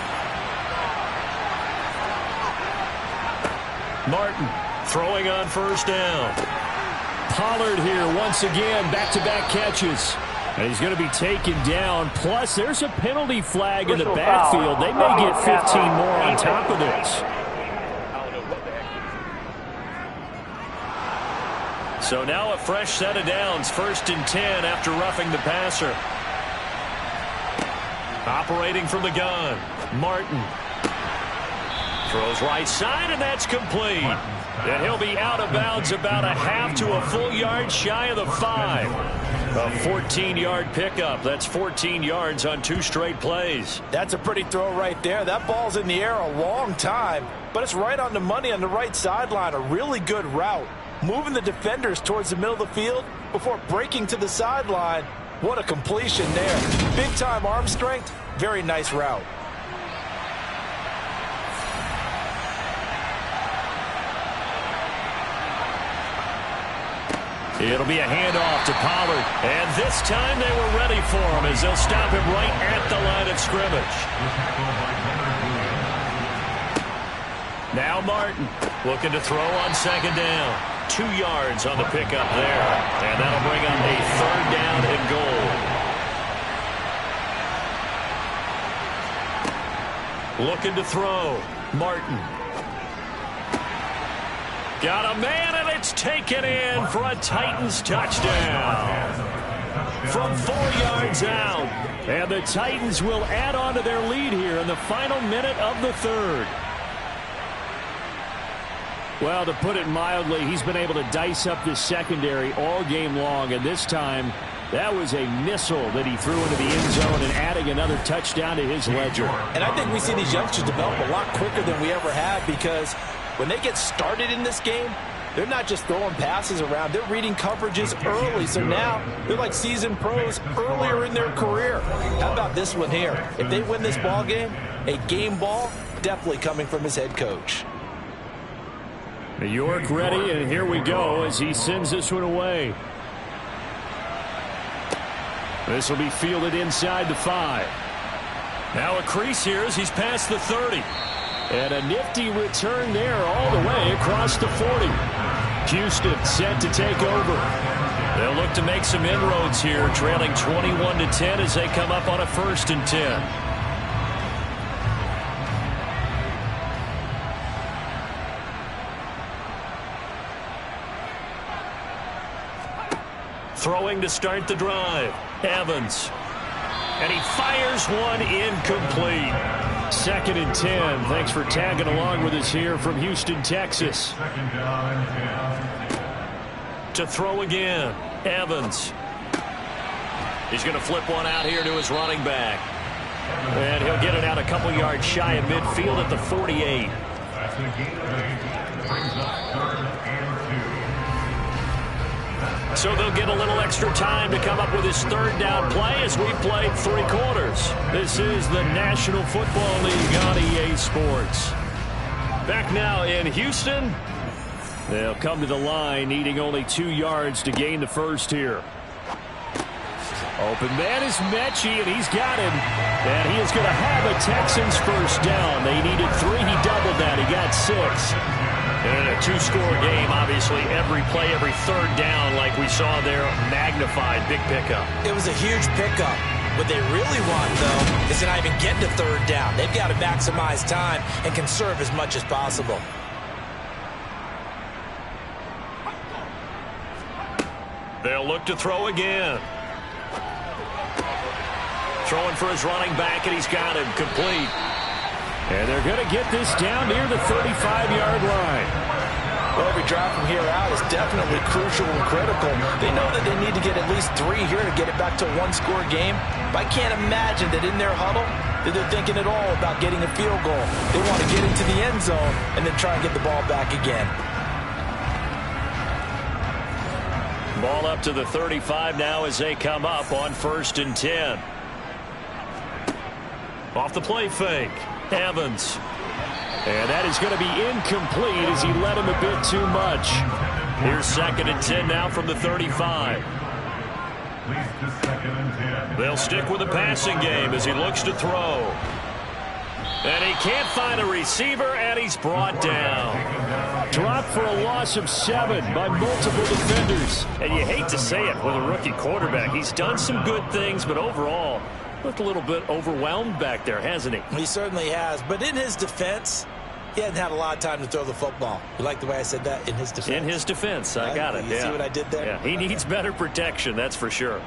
Martin throwing on 1st down. Pollard here once again, back-to-back catches. And he's going to be taken down. Plus, there's a penalty flag in the backfield. They may get 15 more on top of this. So now a fresh set of downs. 1st and 10 after roughing the passer. Operating from the gun, Martin. Throws right side, and that's complete. And he'll be out of bounds about a half to a full yard shy of the 5. A 14-yard pickup. That's 14 yards on 2 straight plays. That's a pretty throw right there. That ball's in the air a long time, but it's right on the money on the right sideline. A really good route. Moving the defenders towards the middle of the field before breaking to the sideline. What a completion there. Big-time arm strength. Very nice route. It'll be a handoff to Pollard. And this time they were ready for him as they'll stop him right at the line of scrimmage. Now Martin looking to throw on 2nd down. 2 yards on the pickup there. And that'll bring up a 3rd down and goal. Looking to throw. Martin. Got a man, and it's taken in for a Titans touchdown. From 4 yards out. And the Titans will add on to their lead here in the final minute of the 3rd. Well, to put it mildly, he's been able to dice up this secondary all game long, and this time that was a missile that he threw into the end zone and adding another touchdown to his ledger. And I think we see these youngsters develop a lot quicker than we ever have, because when they get started in this game, they're not just throwing passes around. They're reading coverages early. So now they're like seasoned pros earlier in their career. How about this one here? If they win this ball game, a game ball definitely coming from his head coach. New York ready, and here we go as he sends this one away. This will be fielded inside the 5. Now a crease here as he's past the 30. And a nifty return there all the way across the 40. Houston set to take over. They'll look to make some inroads here, trailing 21-10 as they come up on a 1st and 10. Throwing to start the drive. Evans. And he fires one incomplete. 2nd and 10. Thanks for tagging along with us here from Houston, Texas. 2nd down and 10. To throw again, Evans. He's going to flip one out here to his running back. And he'll get it out a couple yards shy of midfield at the 48. That's a gain of 8. Brings up 3rd and 2. So they'll get a little extra time to come up with his 3rd down play as we played 3 quarters. This is the National Football League on EA Sports. Back now in Houston. They'll come to the line needing only 2 yards to gain the first here. Open man is Mechie, and he's got him. And he is going to have a Texans first down. They needed 3. He doubled that. He got 6. And a 2-score game, obviously, every play, every 3rd down, like we saw there, magnified, big pickup. It was a huge pickup. What they really want, though, is to not even get to 3rd down. They've got to maximize time and conserve as much as possible. They'll look to throw again. Throwing for his running back, and he's got him complete. And they're going to get this down near the 35-yard line. Well, every drive from here out is definitely crucial and critical. They know that they need to get at least 3 here to get it back to a 1-score game. But I can't imagine that in their huddle that they're thinking at all about getting a field goal. They want to get into the end zone and then try and get the ball back again. Ball up to the 35 now as they come up on 1st and 10. Off the play fake, Evans. And that is going to be incomplete as he led him a bit too much. Here's 2nd and 10 now from the 35. Leads to 2nd and 10. They'll stick with the passing game as he looks to throw. And he can't find a receiver, and he's brought down. Dropped for a loss of 7 by multiple defenders. And you hate to say it with a rookie quarterback. He's done some good things, but overall, looked a little bit overwhelmed back there, hasn't he? He certainly has. But in his defense, he hasn't had a lot of time to throw the football. You like the way I said that? In his defense. In his defense. I got it. You see what I did there? Yeah, he needs better protection, that's for sure.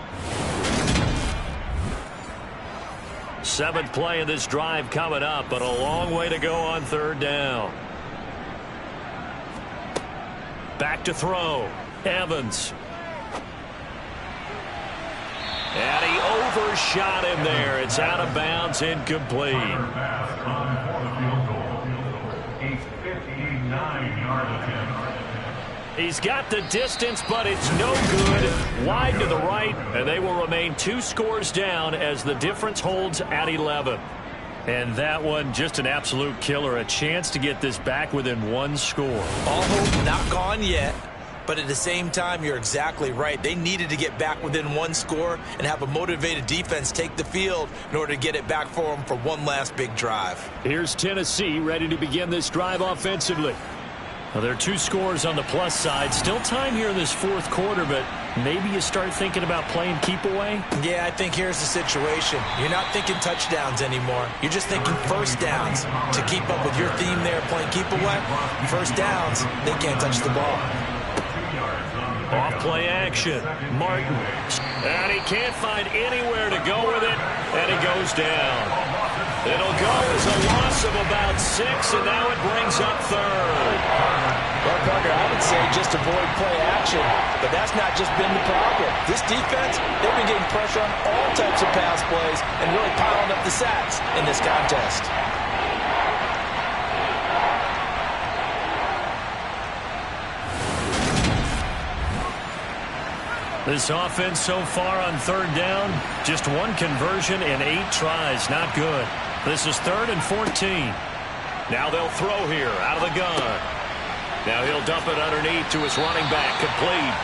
7th play of this drive coming up, but a long way to go on 3rd down. Back to throw. Evans. And he overshot him there. It's out of bounds, incomplete. Pass on for the field goal. A 59-yard attempt. He's got the distance, but it's no good. Wide to the right, and they will remain 2 scores down as the difference holds at 11. And that one, just an absolute killer. A chance to get this back within 1 score. All hope not gone yet. But at the same time, you're exactly right. They needed to get back within 1 score and have a motivated defense take the field in order to get it back for them for one last big drive. Here's Tennessee ready to begin this drive offensively. Well, there are 2 scores on the plus side. Still time here in this 4th quarter, but maybe you start thinking about playing keep away? Yeah, I think here's the situation. You're not thinking touchdowns anymore. You're just thinking first downs. To keep up with your theme there, playing keep away, first downs, they can't touch the ball. Off play action. Martin. And he can't find anywhere to go with it, and he goes down. It'll go as a loss of about 6, and now it brings up 3rd. Well, Parker, I would say just avoid play action, but that's not just been the problem. This defense, they've been getting pressure on all types of pass plays and really piling up the sacks in this contest. This offense so far on 3rd down, just 1 conversion in 8 tries. Not good. This is 3rd and 14. Now they'll throw here out of the gun. Now he'll dump it underneath to his running back, complete.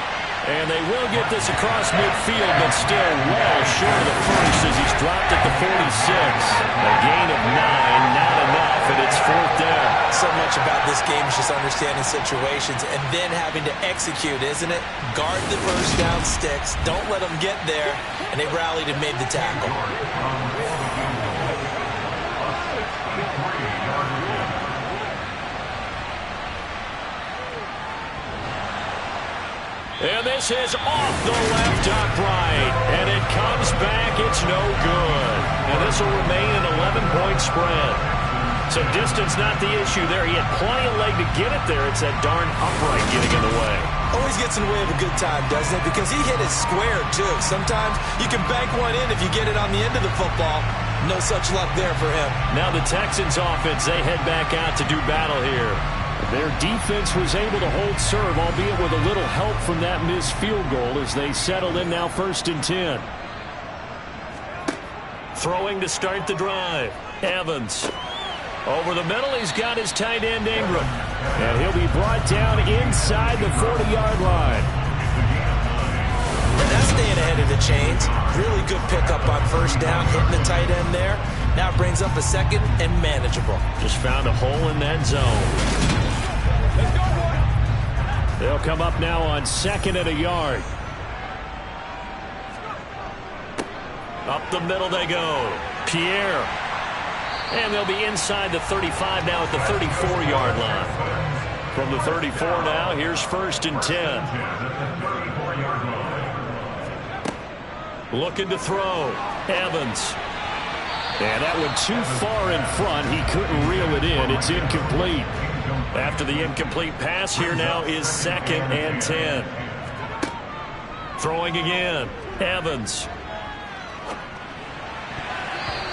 And they will get this across midfield, but still well short of the first as he's dropped at the 46. A gain of 9, not enough, and it's 4th down. So much about this game is just understanding situations and then having to execute, isn't it? Guard the first down sticks, don't let them get there, and they rallied and made the tackle. And this is off the left upright. And it comes back. It's no good. And this will remain an 11-point spread. So distance not the issue there. He had plenty of leg to get it there. It's that darn upright getting in the way. Always gets in the way of a good time, doesn't it? Because he hit it square, too. Sometimes you can bank one in if you get it on the end of the football. No such luck there for him. Now the Texans offense, they head back out to do battle here. Their defense was able to hold serve, albeit with a little help from that missed field goal as they settled in now 1st and 10. Throwing to start the drive. Evans. Over the middle, he's got his tight end Ingram. And he'll be brought down inside the 40-yard line. And that's staying ahead of the chains. Really good pickup on 1st down, hitting the tight end there. Now brings up a 2nd and manageable. Just found a hole in that zone. They'll come up now on 2nd and a yard. Up the middle they go. Pierre. And they'll be inside the 35 now at the 34-yard line. From the 34 now, here's 1st and 10. Looking to throw. Evans. And that one too far in front. He couldn't reel it in. It's incomplete. After the incomplete pass, here now is 2nd and 10. Throwing again. Evans.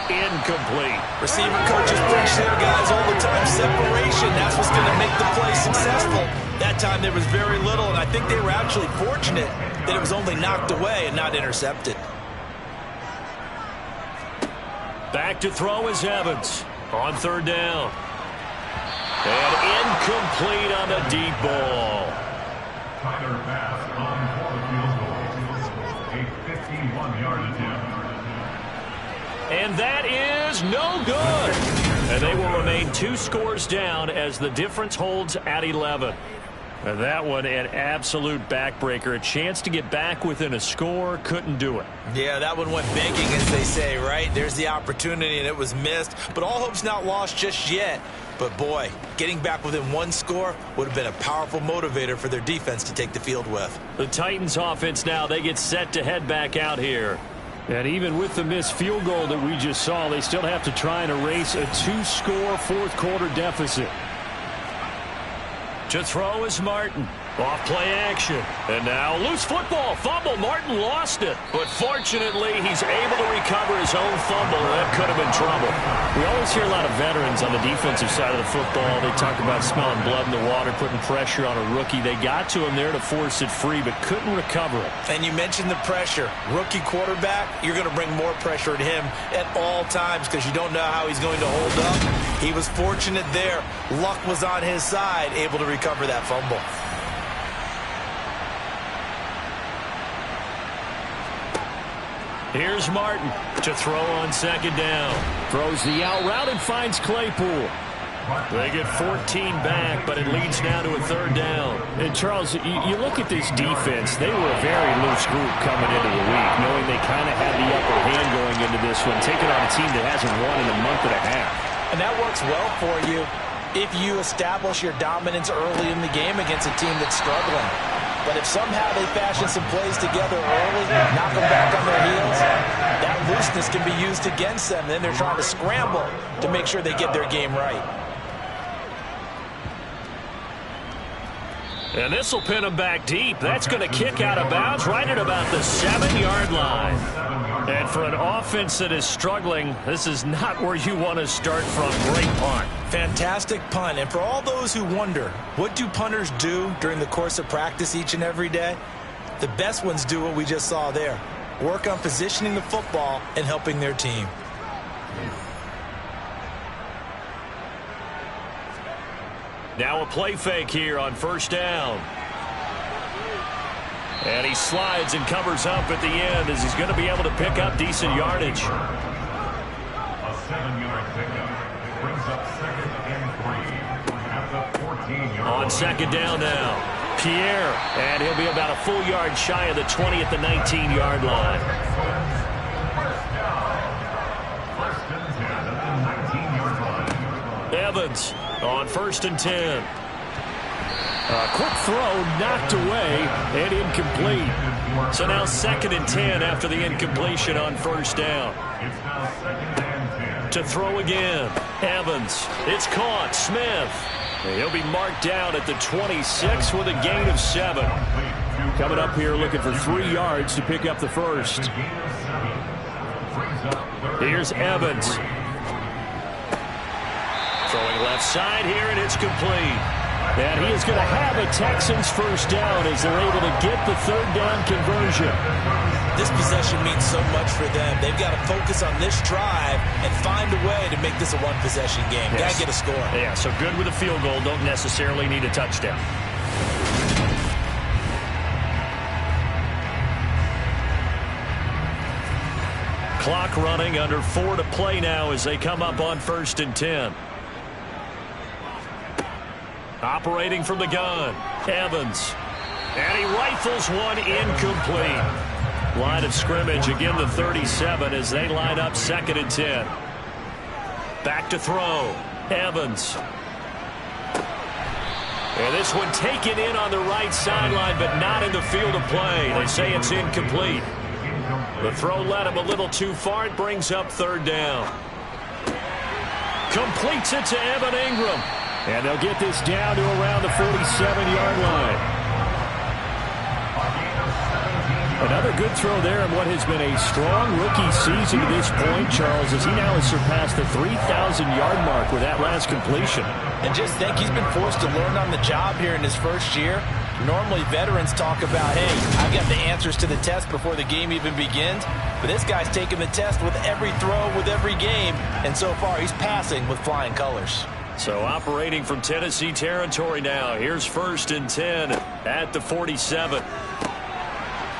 Incomplete. Receiver coaches preach there, guys, all the time. Separation, that's what's going to make the play successful. That time there was very little, and I think they were actually fortunate that it was only knocked away and not intercepted. Back to throw is Evans on 3rd down. And incomplete on the deep ball. Tyler pass on for the field goal. A 51-yard attempt. And that is no good. And they will remain 2 scores down as the difference holds at 11. And that one an absolute backbreaker. A chance to get back within a score. Couldn't do it. Yeah, that one went begging, as they say, right? There's the opportunity, and it was missed. But all hope's not lost just yet. But, boy, getting back within 1 score would have been a powerful motivator for their defense to take the field with. The Titans offense now, they get set to head back out here. And even with the missed field goal that we just saw, they still have to try and erase a 2-score 4th-quarter deficit. To throw is Martin. Off play action. And now loose football. Fumble. Martin lost it. But fortunately, he's able to recover his own fumble. That could have been trouble. We always hear a lot of veterans on the defensive side of the football. They talk about smelling blood in the water, putting pressure on a rookie. They got to him there to force it free, but couldn't recover it. And you mentioned the pressure. Rookie quarterback, you're going to bring more pressure at him at all times because you don't know how he's going to hold up. He was fortunate there. Luck was on his side, able to recover that fumble. Here's Martin to throw on 2nd down. Throws the out route and finds Claypool. They get 14 back, but it leads now to a 3rd down. And, Charles, you look at this defense. They were a very loose group coming into the week, knowing they kind of had the upper hand going into this one, taking on a team that hasn't won in a month and a half. And that works well for you if you establish your dominance early in the game against a team that's struggling. But if somehow they fashion some plays together early, knock them back on their heels, that looseness can be used against them. Then they're trying to scramble to make sure they get their game right. And this will pin him back deep. That's going to kick out of bounds right at about the 7-yard line. And for an offense that is struggling, this is not where you want to start from. Great punt. Fantastic punt. And for all those who wonder, what do punters do during the course of practice each and every day? The best ones do what we just saw there. Work on positioning the football and helping their team. Now a play fake here on 1st down. And he slides and covers up at the end as he's going to be able to pick up decent yardage. A 7-yard pickup brings up 2nd and 3 at the 14-yard On 2nd down now, Pierre. And he'll be about a full yard shy of the 20 at the 19-yard line. First and 10 at the 19-yard line. Evans on 1st and 10. A quick throw knocked away and incomplete. So now 2nd and 10 after the incompletion on first down. It's now 2nd and 10. To throw again. Evans. It's caught. Smith. He'll be marked down at the 26 with a gain of 7. Coming up here looking for 3 yards to pick up the first. Here's Evans. Throwing left side here, and it's complete. And he is going to have a Texans first down as they're able to get the 3rd down conversion. This possession means so much for them. They've got to focus on this drive and find a way to make this a one-possession game. Yes. Got to get a score. Yeah, so good with a field goal. Don't necessarily need a touchdown. Clock running, under 4 to play now as they come up on 1st and 10. Operating from the gun, Evans. And he rifles one incomplete. Line of scrimmage, again the 37 as they line up 2nd and 10. Back to throw, Evans. And this one taken in on the right sideline, but not in the field of play. They say it's incomplete. The throw led him a little too far. It brings up 3rd down. Completes it to Evan Ingram. And they'll get this down to around the 47-yard line. Another good throw there in what has been a strong rookie season to this point, Charles, as he now has surpassed the 3,000-yard mark with that last completion. And just think, he's been forced to learn on the job here in his first year. Normally, veterans talk about, hey, I've got the answers to the test before the game even begins. But this guy's taking the test with every throw, with every game. And so far, he's passing with flying colors. So operating from Tennessee territory now. Here's 1st and 10 at the 47.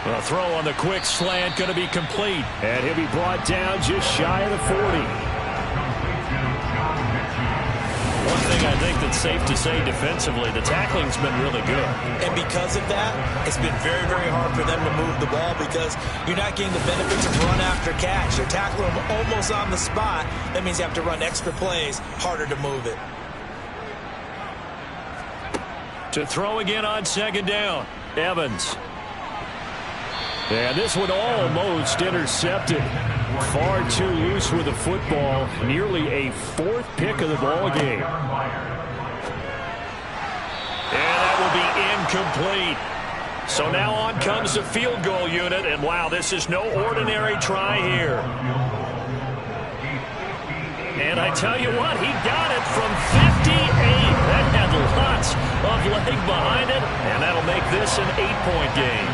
A throw on the quick slant going to be complete. And he'll be brought down just shy of the 40. One thing I think that's safe to say defensively, the tackling's been really good. And because of that, it's been very, very hard for them to move the ball because you're not getting the benefits of run after catch. They're tackling them almost on the spot. That means you have to run extra plays, harder to move it. To throw again on 2nd down, Evans. And this one almost intercepted. Far too loose with the football. Nearly a 4th pick of the ball game. And that will be incomplete. So now on comes the field goal unit. And wow, this is no ordinary try here. And I tell you what, he got it from 58. That had lots of leg behind it. And that'll make this an 8-point game.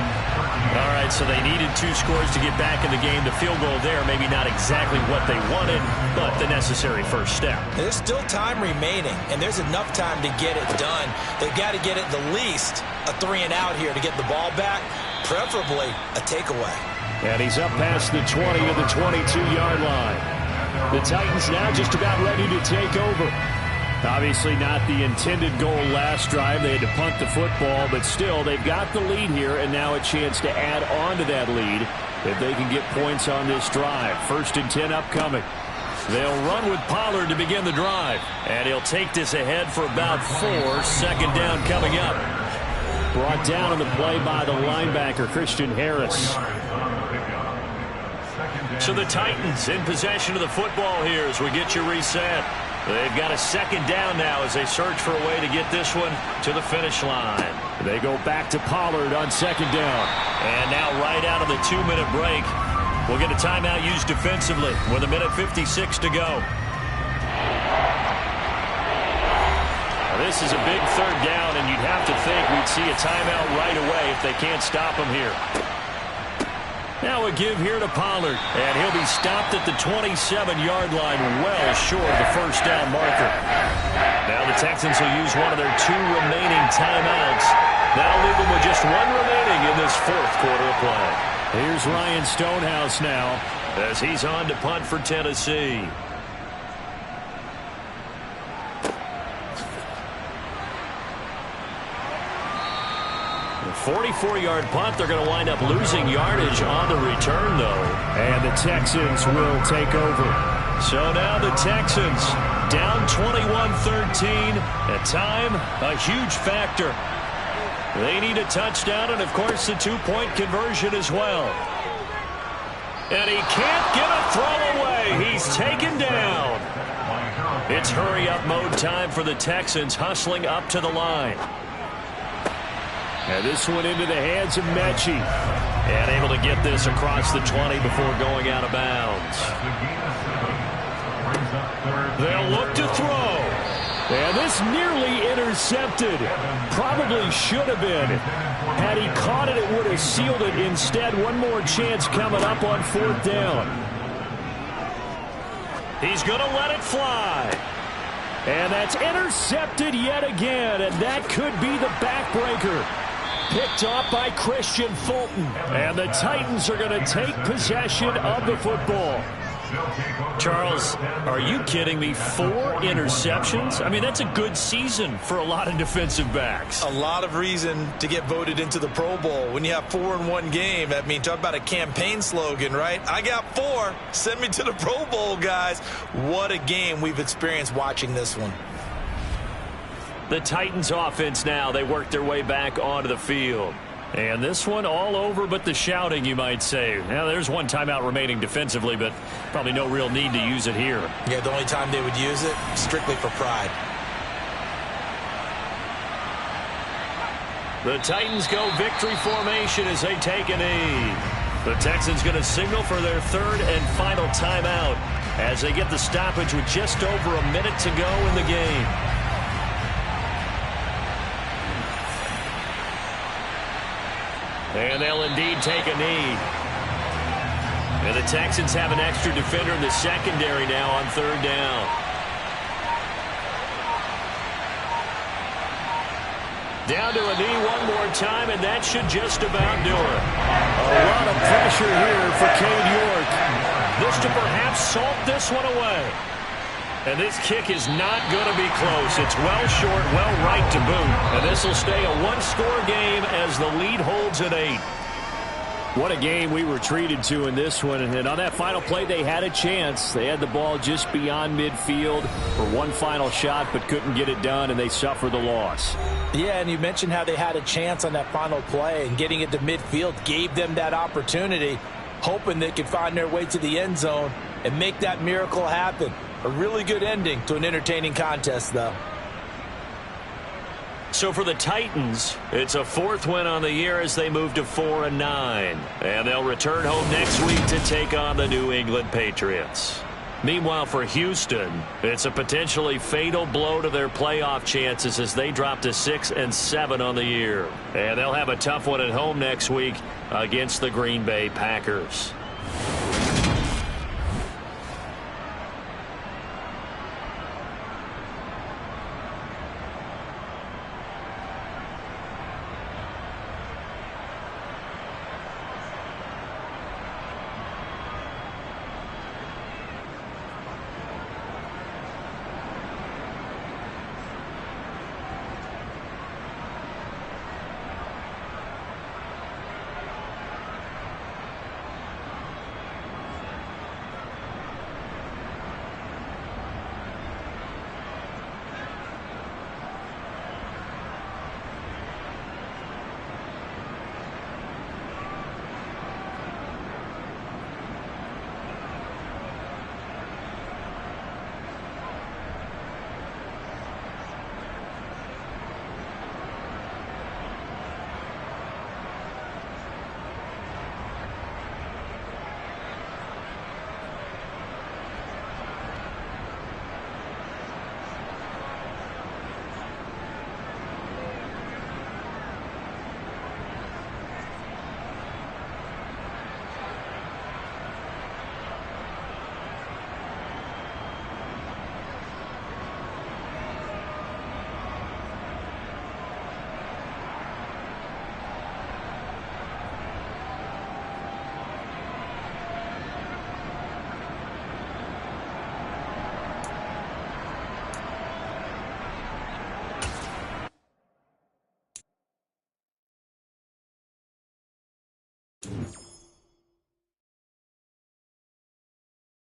All right, so they needed 2 scores to get back in the game. The field goal there, maybe not exactly what they wanted, but the necessary first step. There's still time remaining, and there's enough time to get it done. They've got to get it the least a 3-and-out here to get the ball back, preferably a takeaway. And he's up past the 20 to the 22-yard line. The Titans now just about ready to take over. Obviously not the intended goal last drive. They had to punt the football, but still, they've got the lead here, and now a chance to add on to that lead if they can get points on this drive. 1st and 10 upcoming. They'll run with Pollard to begin the drive, and he'll take this ahead for about 4. 2nd down coming up. Brought down on the play by the linebacker, Christian Harris. So the Titans in possession of the football here as we get you reset. They've got a 2nd down now as they search for a way to get this one to the finish line. They go back to Pollard on 2nd down. And now right out of the 2-minute break, we'll get a timeout used defensively with 1:56 to go. Now this is a big 3rd down, and you'd have to think we'd see a timeout right away if they can't stop him here. Now a give here to Pollard, and he'll be stopped at the 27-yard line, well short of the first down marker. Now the Texans will use one of their 2 remaining timeouts. That'll leave them with just 1 remaining in this 4th quarter of play. Here's Ryan Stonehouse now as he's on to punt for Tennessee. 44-yard punt. They're going to wind up losing yardage on the return, though. And the Texans will take over. So now the Texans down 21-13. At time, a huge factor They need a touchdown and, of course, the two-point conversion as well. And he can't get a throw away. He's taken down. It's hurry-up mode time for the Texans, hustling up to the line. And this one into the hands of Mechie. And able to get this across the 20 before going out of bounds. They'll look to throw. And this nearly intercepted. Probably should have been. Had he caught it, it would have sealed it. Instead, one more chance coming up on 4th down. He's going to let it fly. And that's intercepted yet again. And that could be the backbreaker. Picked off by Christian Fulton. And the Titans are going to take possession of the football. Charles, are you kidding me? 4 interceptions? I mean, that's a good season for a lot of defensive backs. A lot of reason to get voted into the Pro Bowl. When you have 4 in one game, I mean, talk about a campaign slogan, right? I got 4. Send me to the Pro Bowl, guys. What a game we've experienced watching this one. The Titans offense now, they work their way back onto the field. And this one all over but the shouting, you might say. Now, there's one timeout remaining defensively, but probably no real need to use it here. Yeah, the only time they would use it, strictly for pride. The Titans go victory formation as they take a knee. The Texans going to signal for their 3rd and final timeout as they get the stoppage with just over a minute to go in the game. And they'll indeed take a knee. And the Texans have an extra defender in the secondary now on 3rd down. Down to a knee one more time, and that should just about do it. A lot of pressure here for Cade York. This to perhaps salt this one away. And this kick is not going to be close. It's well short, well right to boot. And this will stay a one-score game as the lead holds at 8. What a game we were treated to in this one. And on that final play, they had a chance. They had the ball just beyond midfield for one final shot, but couldn't get it done, and they suffer the loss. Yeah, and you mentioned how they had a chance on that final play, and getting it to midfield gave them that opportunity, hoping they could find their way to the end zone and make that miracle happen. A really good ending to an entertaining contest, though. So for the Titans, it's a 4th win on the year as they move to 4-9. And they'll return home next week to take on the New England Patriots. Meanwhile, for Houston, it's a potentially fatal blow to their playoff chances as they drop to 6-7 on the year. And they'll have a tough one at home next week against the Green Bay Packers.